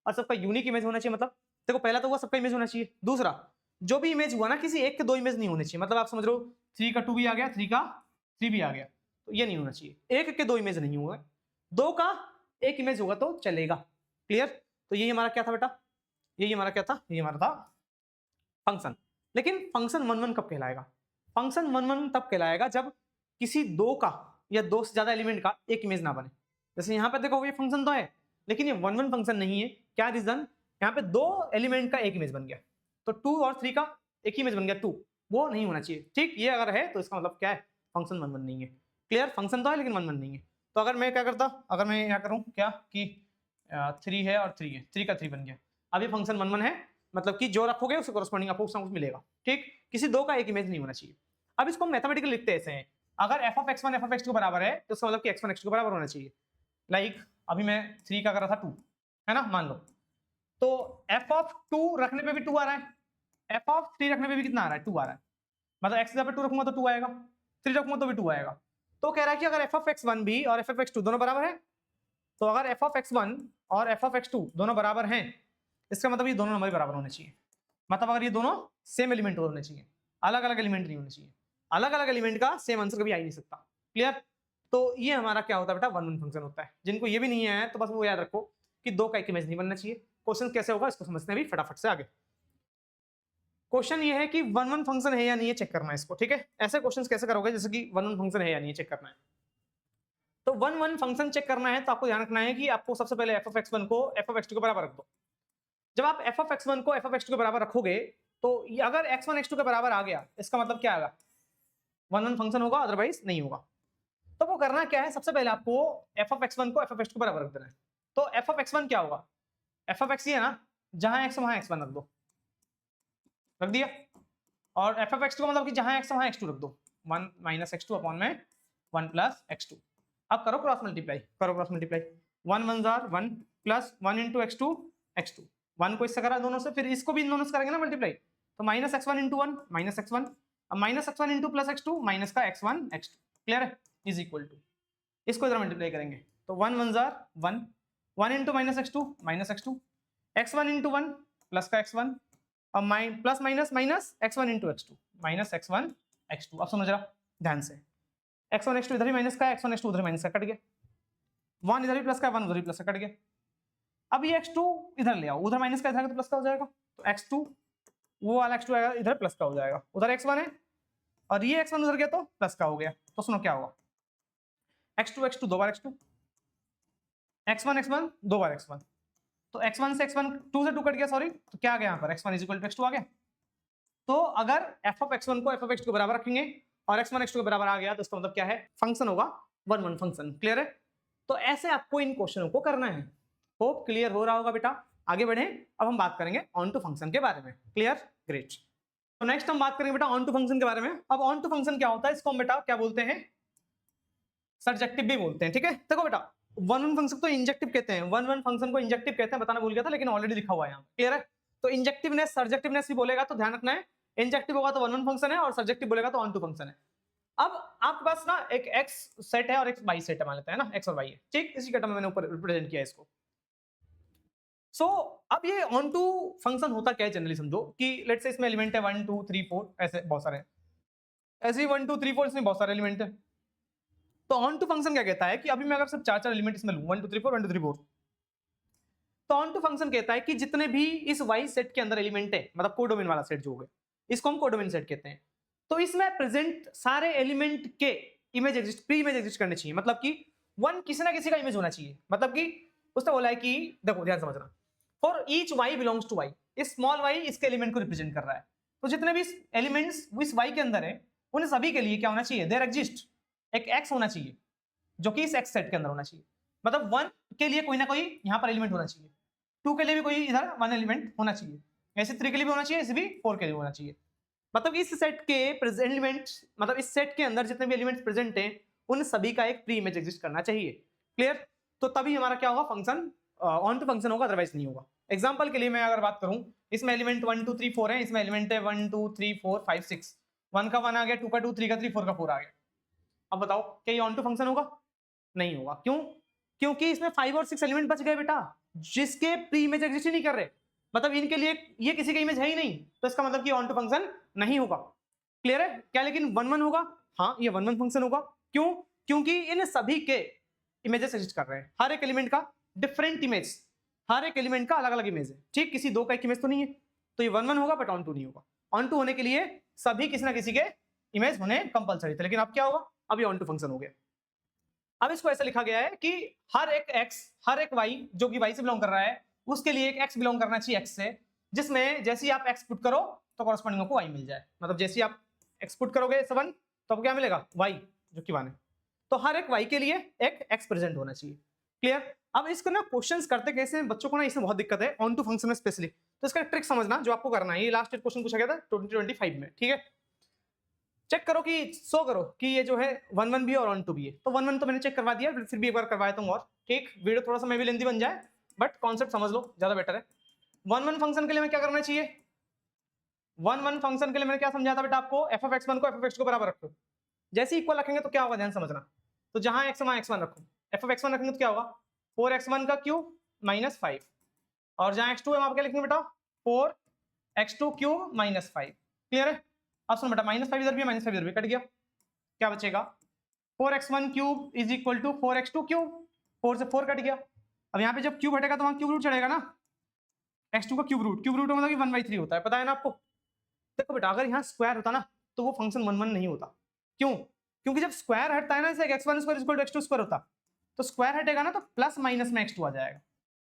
और सबका यूनिक इमेज होना चाहिए, मतलब देखो पहला तो हुआ सबका इमेज होना चाहिए, दूसरा जो भी इमेज हुआ ना किसी एक के 2 इमेज नहीं होने चाहिए, मतलब आप समझ रहे हो 3 का 2 भी आ गया, 3 का 3 भी आ गया, तो ये नहीं होना चाहिए, एक के 2 इमेज नहीं हुआ, 2 का एक इमेज होगा तो चलेगा, क्लियर। तो यही हमारा क्या था बेटा, यही हमारा क्या था, यही हमारा था फंक्शन। लेकिन फंक्शन 1-1 कब कहलाएगा, फंक्शन 1-1 तब कहलाएगा जब किसी 2 का या 2 से ज्यादा एलिमेंट का एक इमेज ना बने, जैसे यहाँ पे देखो ये फंक्शन तो है लेकिन ये 1-1 फंक्शन नहीं है, क्या रीजन, यहाँ पे 2 एलिमेंट का एक इमेज बन गया, तो 2 और 3 का एक ही इमेज बन गया 2, वो नहीं होना चाहिए, ठीक, ये अगर है तो इसका मतलब क्या है, फंक्शन 1-1 नहीं है, क्लियर, फंक्शन तो है लेकिन 1-1 नहीं है। तो अगर मैं क्या करता, अगर मैं यहाँ करूँ क्या कि 3 है और 3 है, 3 का 3 बन गया, अब ये फंक्शन 1-1 है, मतलब कि जो रखोगे उसके कोरस्पॉन्डिंग आपको कुछ मिलेगा, ठीक, किसी 2 का एक इमेज नहीं होना चाहिए। अब इसको मैथमेटिकली लिखते ऐसे हैं, अगर f of x1 f of x2 बराबर है तो इसका मतलब कि x1 x2 बराबर होना चाहिए, लाइक अभी मैं 3 का कर रहा था 2 है ना मान लो, तो f of 2 रखने पे भी 2 आ रहा है, f of 3 रखने पे भी कितना आ रहा है, 2 आ रहा है, मतलब x की जगह पे 2 रखूंगा तो 2 आएगा, 3 रखूंगा तो भी 2 आएगा, तो कह रहा है कि अगर f of x1 भी और f of x2 दोनों बराबर है, तो अगर f of x1 और f of x2 दोनों बराबर हैं इसका मतलब ये दोनों नंबर बराबर होने चाहिए, मतलब अगर ये दोनों सेम एलिमेंट होने चाहिए, अलग अलग एलिमेंट नहीं होने चाहिए, अलग अलग एलिमेंट का सेम आंसर कभी आ ही नहीं सकता, क्लियर। तो ये हमारा क्या होता है बेटा 1-1 फंक्शन होता है, जिनको ये भी नहीं है तो बस वो याद रखो कि 2 का एक इमेज नहीं बनना चाहिए। क्वेश्चन कैसे होगा इसको समझते हैं अभी फटाफट से आगे। क्वेश्चन ये है कि 1-1 फंक्शन है या नहीं है चेक करना है इसको, ठीक है, ऐसे क्वेश्चन कैसे करोगे जैसे कि 1-1 फंक्शन है या नहीं चेक करना है, तो 1-1 फंक्शन चेक करना है तो आपको ध्यान रखना है कि आपको सबसे पहले f of x1 को f of x2 के बराबर रख दो, जब आप f of x1 को f of x2 के बराबर रखोगे तो अगर x1 x2 के बराबर आ गया इसका मतलब क्या आएगा, 1 फंक्शन होगा, अदरवाइज नहीं होगा। तो वो करना क्या है, सबसे पहले आपको f ऑफ x1 को f ऑफ x2 के बराबर रख देना है। तो f ऑफ x1 क्या होगा, f ऑफ x ये है ना, जहां x वहां x1 रख दो, रख दिया। और f ऑफ x2 का मतलब कि जहां x वहां x2 रख दो, 1 माइनस x2 अपॉन में 1 प्लस x2। अब करो cross multiply, 1 1 jar 1 plus 1 into x2 1 को इससे करा दोनों से, फिर इसको भी इन दोनों से करेंगे ना मल्टीप्लाई, तो minus x1 into 1 minus x1, अब minus x1 into plus x2 minus का x1 x2, क्लियर है, इज इक्वल टू, इसको इधर मल्टीप्लाई करेंगे तो 1 1 jar 1 into minus x2 x1 into 1 plus का x1, अब plus minus minus x1 into x2 minus x1 x2। अब समझ रहा ध्यान से, x1 x2 इधर भी माइनस का, x1 x2 उधर माइनस का, कट गया, 1 इधर भी प्लस का, 1 उधर भी प्लस का, कट गया। अब ये x2 इधर ले आओ, उधर माइनस का इधर तो प्लस का हो जाएगा, तो x2 वो वाला x2 आएगा, इधर प्लस का हो जाएगा, उधर x1 है और ये x1 उधर गया तो प्लस का हो गया। तो सुनो क्या होगा, x2 दो बार x2, x1 दो बार x1, तो x1 से x1 2 से 2 कट गया, सॉरी, तो क्या आ गया यहाँ पर x1 is equal to x2 आ गया। तो अगर f ऑफ x1 को f ऑफ x2 के बराबर रखेंगे और x1 x2 के बराबर आ गया तो इसका मतलब क्या है, फंक्शन होगा 1 1 फंक्शन, क्लियर है। तो ऐसे आपको इन क्वेश्चनों को करना है। होप क्लियर हो रहा होगा बेटा। आगे बढ़े, अब हम बात करेंगे ऑन टू फंक्शन के बारे में, क्लियर, ग्रेट। तो नेक्स्ट हम बात करेंगे बेटा ऑन टू फंक्शन के बारे में। अब ऑन टू फंक्शन क्या होता है, इसको हम बेटा क्या बोलते हैं, सर्जेक्टिव भी बोलते हैं, ठीक है। देखो बेटा 1 1 फंक्शन तो इंजेक्टिव कहते हैं, 1 1 फंक्शन को इंजेक्टिव कहते हैं, बताना भूल गया था लेकिन ऑलरेडी लिखा हुआ है यहाँ, क्लियर है। तो इंजेक्टिवनेस सर्जेक्टिवनेस भी बोलेगा तो ध्यान रखना है, इंजेक्टिव होगा तो 1 1 फंक्शन है और सर्जेक्टिव बोलेगा तो ऑन टू फंक्शन है। अब आपके पास ना एक x सेट है और एक y सेट है, मान लेते हैं ना x और y है, ठीक, इसी कटम में मैंने ऊपर रिप्रेजेंट किया इसको। सो अब ये ऑन टू फंक्शन होता क्या है, जनरली समझो कि लेट्स से इसमें एलिमेंट है 1 2 3 4, ऐसे बहुत सारे हैं, ऐसे ही 1 2 3 4 इसमें बहुत सारे एलिमेंट है। तो ऑन टू फंक्शन क्या कहता है कि अभी मैं अगर सिर्फ 4 एलिमेंट इसमें लूं 1 2 3 4 1 2 3 4, तो ऑन टू फंक्शन कहता है कि जितने भी इस y सेट के अंदर एलिमेंट है, मतलब कोडोमेन वाला सेट जो है, इसको हम कोडोमेन सेट कहते हैं। तो इसमें प्रेजेंट सारे एलिमेंट के image exist, pre image exist करनी चाहिए, मतलब कि 1 किसी ना किसी का इमेज होना चाहिए। मतलब कि उसने बोला है कि देखो ध्यान समझना, for each y belongs to y, इस स्मॉल y इसके एलिमेंट को रिप्रेजेंट कर रहा है। तो जितने भी एलिमेंट्स इस y के अंदर है उन सभी के लिए क्या होना चाहिए, देयर एग्जिस्ट एक x होना चाहिए जो कि इस x सेट के अंदर होना चाहिए। मतलब 1 के लिए कोई ना कोई यहाँ पर एलिमेंट होना चाहिए, 2 के लिए भी कोई इधर 1 एलिमेंट होना चाहिए, ऐसे 3 के लिए भी होना चाहिए, ऐसे भी 4 के लिए होना चाहिए। मतलब इस सेट के प्रेजेंट एलिमेंट, मतलब इस सेट के अंदर जितने भी एलिमेंट्स प्रेजेंट हैं उन सभी का एक प्री इमेज एग्जिस्ट करना चाहिए, क्लियर। तो तभी हमारा क्या होगा, फंक्शन ऑन टू फंक्शन होगा, अदरवाइज नहीं होगा। एग्जांपल के लिए मैं अगर बात करूं, इसमें एलिमेंट 1 2 3 4 है, इसमें एलिमेंट है 1 2 3 4 5 6, 1 का 1 आ गया, 2 का 2, 3 का 3, 4 का 4 आ गया। अब बताओ क्या ये ऑन टू फंक्शन होगा, नहीं होगा। क्यों, क्योंकि इसमें 5 और 6 एलिमेंट बच गए बेटा, जिसके प्री इमेज एग्जिस्ट ही नहीं कर रहे, मतलब इनके लिए ये किसी का इमेज है ही नहीं, तो इसका मतलब कि ऑन टू फंक्शन नहीं होगा, क्लियर है क्या। लेकिन 1 1 होगा, हाँ ये 1 1 फंक्शन होगा। क्यों, क्योंकि इन सभी के इमेजेस एग्जिस्ट कर रहे हैं, हर एक एलिमेंट का डिफरेंट इमेज, हर एक एलिमेंट का अलग अलग इमेज है, ठीक, किसी दो का एक इमेज तो नहीं है। तो ये 1 1 होगा बट ऑन टू नहीं होगा। ऑन टू होने के लिए सभी किसी ना किसी के इमेज होने कंपलसरी थे, लेकिन अब क्या होगा, अब ये ऑन टू फंक्शन हो गया। अब इसको ऐसा लिखा गया है कि हर एक x हर एक y जो कि y से बिलोंग कर रहा है उसके लिए एक x बिलोंग करना चाहिए x से, जिसमें जैसे ही आप x पुट करो तो कॉरेस्पॉन्डिंग आपको y मिल जाए। मतलब जैसे ही आप x पुट करोगे 7 तो आपको क्या मिलेगा, y जो कि 1 है। तो हर एक y के लिए एक x प्रेजेंट होना चाहिए, क्लियर। अब इसको ना क्वेश्चंस करते कैसे हैं बच्चों को ना, इसमें बहुत दिक्कत है ऑन टू फंक्शन में स्पेशली। तो इसका ट्रिक समझना जो आपको करना है, ये लास्ट क्वेश्चन पूछा गया था 2025 में, ठीक है। चेक करो कि सो करो कि ये जो है 1 1 भी है और ऑन टू भी है। तो 1 1 तो मैंने चेक करवा दिया, फिर भी एक बार करवाया तुम और, ठीक। वीडियो थोड़ा सा मैं भी लेंदी बन जाए बट कॉन्सेप्ट समझ लो, ज्यादा बेटर है। 1 1 फंक्शन के लिए मैं क्या करना चाहिए, 1 1 फंक्शन के लिए मैंने क्या समझाया था बेटा आपको, f ऑफ x1 को f ऑफ x2 को बराबर रखो। जैसे इक्वल रखेंगे तो क्या होगा, ध्यान समझना। तो जहां x वहां x1 रखो, f ऑफ x1 रखेंगे तो क्या होगा, 4x1 का क्यूब माइनस 5, और जहां x2 है वहां क्या लिखेंगे बेटा, 4x2 क्यूब माइनस 5, क्लियर है। अब सुनो बेटा, माइनस 5 इधर भी माइनस 5 इधर भी कट गया, क्या बचेगा, 4x1 cube is equal to 4x2 cube, 4 से 4 कट गया। अब यहाँ पे जब क्यूब हटेगा तो वहां क्यूब रूट चढ़ेगा ना, x2 का क्यूब रूट मतलब कि 1/3 होता है, पता है ना आपको। देखो बेटा अगर यहाँ स्क्वायर होता ना तो वो फंक्शन 1 1 नहीं होता। क्यों, क्योंकि जब स्क्वायर हटता है ना, जैसे x1 square equal to x2 square होता, तो स्क्वायर हटेगा ना तो प्लस माइनस में x2 आ जाएगा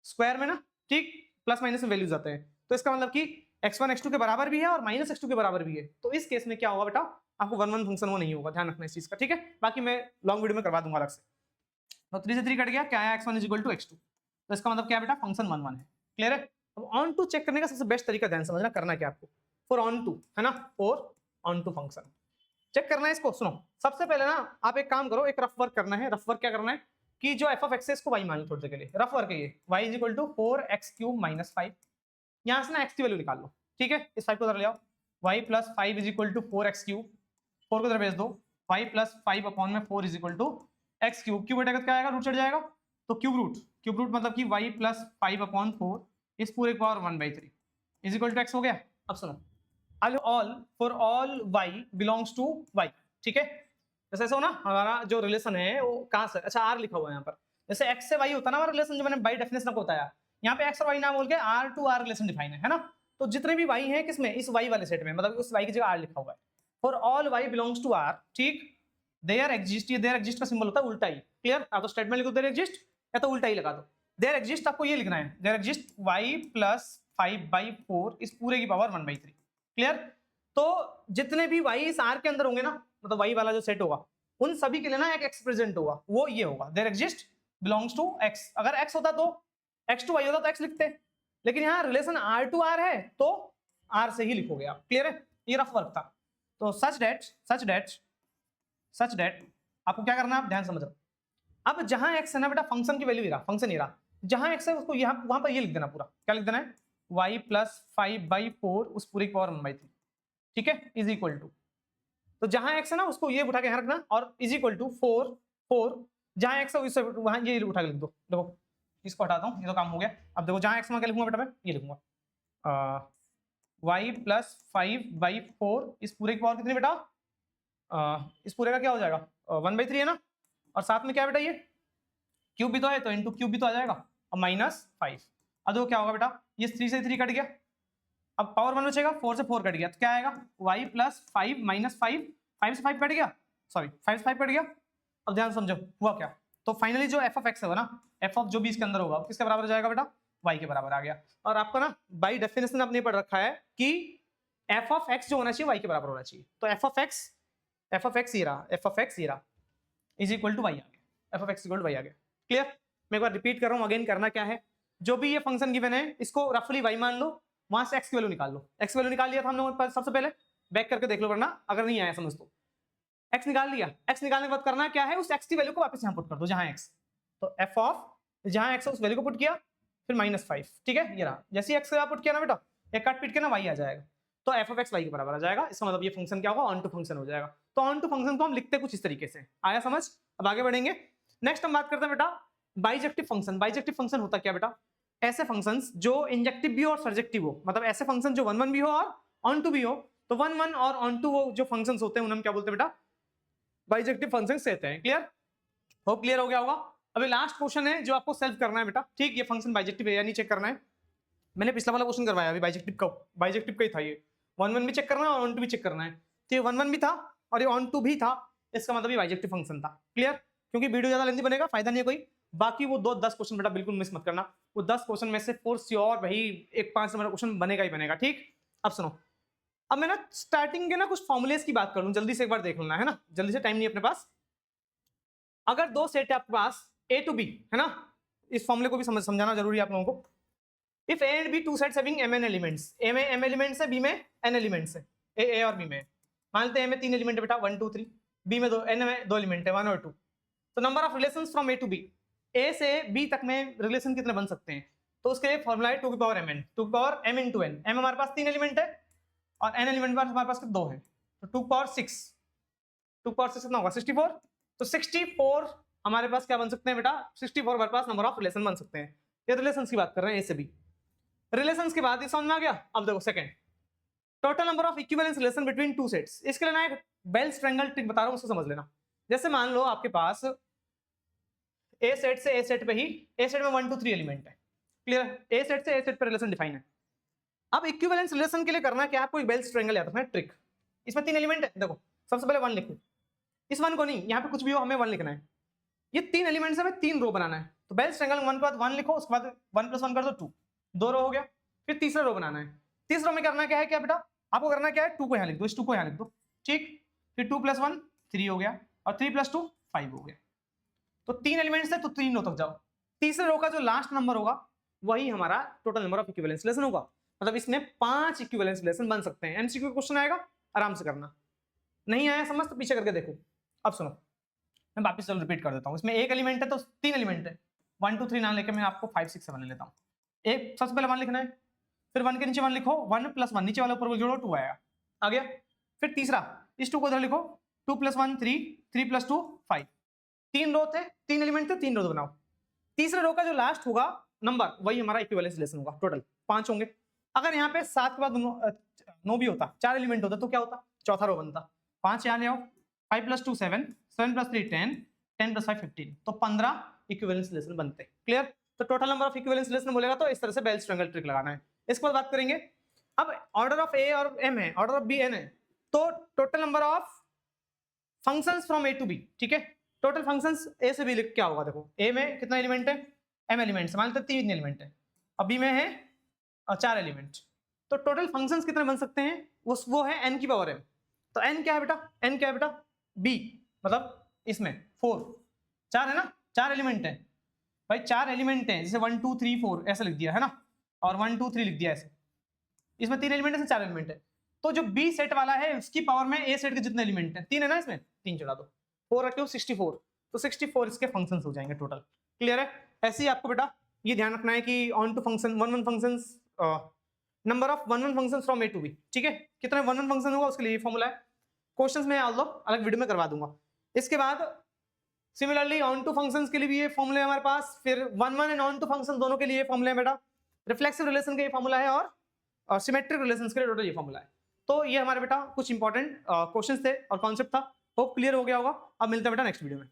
स्क्वायर में ना, ठीक, प्लस माइनस में वैल्यूज आते हैं। तो इसका मतलब कि x1 x2 के बराबर भी है और माइनस x2 के बराबर भी है, तो इस केस में क्या होगा बेटा, आपको 1 1 फंक्शन वो नहीं होगा, ध्यान रखना इस चीज का, ठीक है। बाकी मैं लॉन्ग वीडियो में करवा दूंगा अलग से। तो 3 से 3 कट गया, क्या आया x1 = x2, तो इसका मतलब क्या बेटा, फंक्शन 1 1 है, क्लियर है। अब ऑन टू चेक करने का सबसे बेस्ट तरीका ध्यान समझना, करना क्या आपको, फॉर ऑन टू है ना, for onto function check करना है इसको। सुनो, सबसे पहले ना आप एक काम करो, एक रफ वर्क करना है। रफ वर्क क्या करना है कि जो f of x है इसको y मान लो थोड़ी देर के लिए, रफ वर्क है ये, y = 4x³ - 5, यहां से ना x की वैल्यू निकाल लो, ठीक है। इस 5 को उधर ले आओ, y + 5 = 4x³, 4 को उधर भेज दो, y + 5/4 = x³, क्यूब हटेगा तो क्या आएगा, रूट चढ़ जाएगा, तो क्यूब रूट मतलब कि y + 5/4 इस पूरे की पावर 1/3 = x हो गया। अब सुनो, all for all y belongs to y, ठीक है। जैसे ऐसा हो ना, हमारा जो रिलेशन है वो कहां से, अच्छा r लिखा हुआ है यहाँ पर, जैसे x से y होता है ना हमारा रिलेशन, जो मैंने बाय डेफिनेशन को बताया, यहाँ पे x और y नाम बोल के r to r relation define है ना। तो जितने भी y हैं किसमें, इस y वाले सेट में, मतलब उस y की जगह r लिखा हुआ है, for all y belongs to r, ठीक। देयर एग्जिस्ट, ये देयर एग्जिस्ट का सिंबल होता है उल्टा ही, क्लियर। आप तो स्टेटमेंट लिखो देयर एग्जिस्ट, या तो उल्टा ही लगा दो, देयर एग्जिस्ट आपको ये लिखना है, देयर एग्जिस्ट y + 5/4 इस पूरे की पावर 1/3, क्लियर। तो जितने भी y इस r के अंदर होंगे ना, मतलब y वाला जो सेट होगा, उन सभी के लिए ना एक x प्रेजेंट होगा, वो ये होगा, there exist belongs to x। अगर x होता तो x to y होता तो x लिखते, लेकिन यहाँ रिलेशन r to r है तो r से ही लिखोगे आप, क्लियर है। ये रफ वर्क था। तो सच दैट आपको क्या करना है, आप ध्यान समझो। अब जहां x है ना बेटा, फंक्शन की वैल्यू ही रहा, फंक्शन ही रहा, जहां x है उसको यहाँ वहां पर ये लिख देना पूरा, क्या लिख देना है, y + 5/4 उस पूरी की पावर 1/3, ठीक है, इज इक्वल टू, तो जहां x है ना उसको ये उठा के यहां रखना, और इज इक्वल टू 4 जहां x है उससे वहां ये उठा के लिख दो। देखो इसको हटाता हूं, ये तो काम हो गया। अब देखो जहां x में क्या लिखूंगा बेटा, मैं ये लिखूंगा y + 5/4 इस पूरे की पावर कितनी बेटा, इस पूरे का क्या हो जाएगा 1/3 है ना, और साथ में क्या बेटा ये क्यूब भी तो है, तो इंटू क्यूब भी तो आ जाएगा, और -5। अब देखो क्या होगा बेटा, ये 3 से 3 कट गया, अब पावर 1 बचेगा, 4 से 4 कट गया, तो क्या आएगा y + 5 - 5, 5 से 5 कट गया, सॉरी 5 से 5 कट गया। अब ध्यान समझो हुआ क्या, तो फाइनली जो f of x है ना, f of जो भी इसके अंदर होगा किसके बराबर हो जाएगा बेटा, y के बराबर आ गया। और आपको ना बाय डेफिनेशन आपने पढ़ रखा है कि f of x जो होना चाहिए y के बराबर होना चाहिए, तो f of x ये रहा, f of x ये रहा, इज इक्वल टू y आ गया, f of x equal to y आ गया, क्लियर। मैं एक बार रिपीट कर रहा हूँ अगेन, करना क्या है, जो भी ये फंक्शन गिवन है इसको रफली y मान लो, वहां से x की वैल्यू निकाल लो। x वैल्यू निकाल लिया था हम लोगों सबसे पहले, बैक करके देख लो वरना अगर नहीं आया समझ तो। x निकाल लिया, x निकालने के बाद करना क्या है, उस x की वैल्यू को वापस यहाँ पुट कर दो जहां x, तो f ऑफ जहां x है उस वैल्यू को पुट किया, फिर -5, ठीक है, ये रहा। जैसे ही x का पुट किया ना बेटा, एक काट पीट के ना y आ जाएगा, तो f ऑफ x y के बराबर आ जाएगा। इसका मतलब ये फंक्शन क्या होगा, ऑन टू फंक्शन हो जाएगा। तो ऑन टू फंक्शन को हम लिखते कुछ इस तरीके से, आया समझ। अब आगे बढ़ेंगे, नेक्स्ट हम बात करते हैं बेटा बाइजेक्टिव फंक्शन। बाइजेक्टिव फंक्शन होता क्या बेटा, ऐसे फंक्शंस जो इंजेक्टिव भी हो और सर्जेक्टिव हो, मतलब ऐसे फंक्शन जो 1 1 भी हो और ऑन टू भी हो, तो 1 1 और ऑन टू वो जो फंक्शंस होते हैं उन्हें हम क्या बोलते हैं बेटा, बाइजेक्टिव फंक्शंस कहते हैं, क्लियर। होप क्लियर हो गया होगा। अभी लास्ट क्वेश्चन है जो आपको सेल्फ करना है बेटा, ठीक, ये फंक्शन बाइजेक्टिव है या नहीं चेक करना है। मैंने पिछला वाला क्वेश्चन करवाया अभी बाइजेक्टिव का ही था ये, 1 1 भी चेक करना है और ऑन टू भी चेक करना है, तो ये 1 1 भी था और ये ऑन टू भी था, इसका मतलब ये बाइजेक्टिव फंक्शन था, क्लियर। क्योंकि वीडियो ज्यादा लेंथी बनेगा, फायदा नहीं है कोई। बाकी वो 10 क्वेश्चन बेटा बिल्कुल मिस मत करना, वो 10 क्वेश्चन में से फॉर श्योर भाई एक 5 नंबर क्वेश्चन बनेगा ही बनेगा, ठीक। अब सुनो, अब मैं ना स्टार्टिंग के ना कुछ फॉर्मुलेस की बात कर लूं, जल्दी से एक बार देख लेना है ना, जल्दी से, टाइम नहीं अपने पास। अगर दो सेट है आपके पास a to b है ना, इस फॉर्मूले को भी समझाना जरूरी है आप लोगों को। If a and b two sets having m n elements, a में m एलिमेंट्स है, b में n एलिमेंट्स है, a और b में, मानते हैं a में 3 एलिमेंट है बेटा 1 2 3, b में n में 2 एलिमेंट है 1 और 2, तो number of relations from a to b, a से b तक में रिलेशन कितने बन सकते हैं, तो उसके लिए फॉर्मूला है 2 की पावर mn, 2 की power m into n, m हमारे पास 3 एलिमेंट है और n एलिमेंट हमारे पास 2 है, तो 2 की पावर 6, 2 की पावर 6 कितना होगा 64, तो 64 हमारे पास क्या बन सकते हैं बेटा, 64 हमारे पास नंबर ऑफ रिलेशन बन सकते हैं। ये रिलेशंस की बात कर रहे हैं ए से बी। रिलेशंस के बाद ये समझ में आ गया। अब देखो second, total number of equivalence relation between two sets. इसके लिए ना एक बेल्स ट्रायंगल ट्रिक बता रहा हूं, उसको समझ लेना। जैसे मान लो आपके पास ए सेट से ए सेट पे ही, ए सेट में 1 2 3 एलिमेंट है, क्लियर, ए सेट से ए सेट पे रिलेशन डिफाइन है। अब इक्विवेलेंस रिलेशन के लिए करना क्या, आपको एक बेल्स ट्रायंगल याद रखना है, ट्रिक। इसमें 3 एलिमेंट है, देखो सबसे पहले 1 लिखो, इस 1 को नहीं, यहाँ पे कुछ भी हो हमें 1 लिखना है। ये 3 एलिमेंट्स है, हमें 3 रो बनाना है, तो बेल्स ट्रायंगल 1 के बाद 1 लिखो, उसके बाद 1 + 1 कर दो 2 रो हो गया। फिर तीसरा रो बनाना है, तीसरे रो में करना क्या है, क्या बेटा आपको करना क्या है, 2 को यहाँ लिख दो, इस 2 को यहाँ लिख दो, ठीक। फिर 2 + 1 3 हो गया, और 3 + 2 5 हो गया। तो 3 एलिमेंट्स है, तो 3 रो तक जाओ। तीसरे रो का जो लास्ट नंबर होगा वही हमारा total number of equivalence relation होगा। मतलब इसमें 5 इक्विवेलेंस रिलेशन बन सकते हैं। एमसीक्यू क्वेश्चन आएगा, आराम से करना। नहीं आया समझ तो पीछे करके देखो। अब सुनो, मैं वापस चलो रिपीट कर देता हूँ। इसमें एक एलिमेंट है तो 3 एलिमेंट है, 1 2 3 नाम लेके मैं आपको 5 6 7 ले लेता हूँ। एक सबसे पहले 1 लिखना है, फिर 1 के नीचे 1 लिखो, 1 + 1 नीचे वाले ऊपर जोड़ो, 2 आएगा, आ गया। फिर तीसरा, इस 2 को इधर लिखो, 2 + 1 3, 3 + 2 5। 3 रो थे, 3 एलिमेंट थे, 3 रो बनाओ। तीसरे रो का जो लास्ट होगा नंबर वही हमारा इक्विवेलेंस रिलेशन होगा। टोटल 5 होंगे। अगर यहाँ पे 7 के बाद 9 भी होता, 4 एलिमेंट होता, तो क्या होता, चौथा रो बनता। 5 यहाँ ले आओ, 5 + 2 7, 7 + 3 10, 10 + 5 15, तो 15 इक्विवेलेंस रिलेशन बनते हैं। क्लियर। तो total number of equivalence relation बोलेगा तो इस तरह से बेल्स ट्रायंगल ट्रिक लगाना है। इसके बाद बात करेंगे, अब ऑर्डर ऑफ ए और एम है, ऑर्डर ऑफ बी एन है, तो total number of functions from A to B, ठीक है। टोटल फंक्शंस ए से बी क्या होगा, देखो ए में कितना एलिमेंट है, एम एलिमेंट्स, मान लेते 3 एलिमेंट है, और बी में है 4 एलिमेंट। तो टोटल फंक्शंस कितने बन सकते हैं, वो है n की पावर m। तो n क्या है बेटा, n क्या है बेटा, b, मतलब इसमें 4, 4 है ना, 4 एलिमेंट है भाई, 4 एलिमेंट है, जैसे 1 2 3 4 ऐसे लिख दिया है ना, और 1 2 3 लिख दिया ऐसे। इसमें 3 एलिमेंट है, 4 एलिमेंट है। तो जो बी सेट वाला है उसकी पावर में ए सेट के जितने एलिमेंट है, 3 है ना, इसमें 3 चढ़ा दो, 4 रखे हो 64, तो 64 इसके फंक्शंस हो जाएंगे टोटल। क्लियर है। ऐसे ही आपको बेटा ये ध्यान रखना है कि onto function 1 functions, number of 1 functions from A to B, ठीक है। कितने 1 फंक्शन होगा उसके लिए ये फॉर्मूला है। क्वेश्चंस में अलग वीडियो में करवा दूंगा। इसके बाद सिमिलरली ऑन टू फंक्शंस के लिए भी ये फॉर्मूला है हमारे पास, फिर 1 1 एंड ऑन टू फंक्शन दोनों के लिए फॉर्मूला है बेटा। रिफ्लेक्सिव रिलेशन का ये फॉर्मूला है, और सिमेट्रिक रिलेशंस के लिए टोटल ये फॉर्मूला है। तो ये हमारे बेटा कुछ इंपॉर्टेंट क्वेश्चंस थे और कॉन्सेप्ट था। होप क्लियर हो गया होगा। अब मिलते हैं बेटा नेक्स्ट वीडियो में।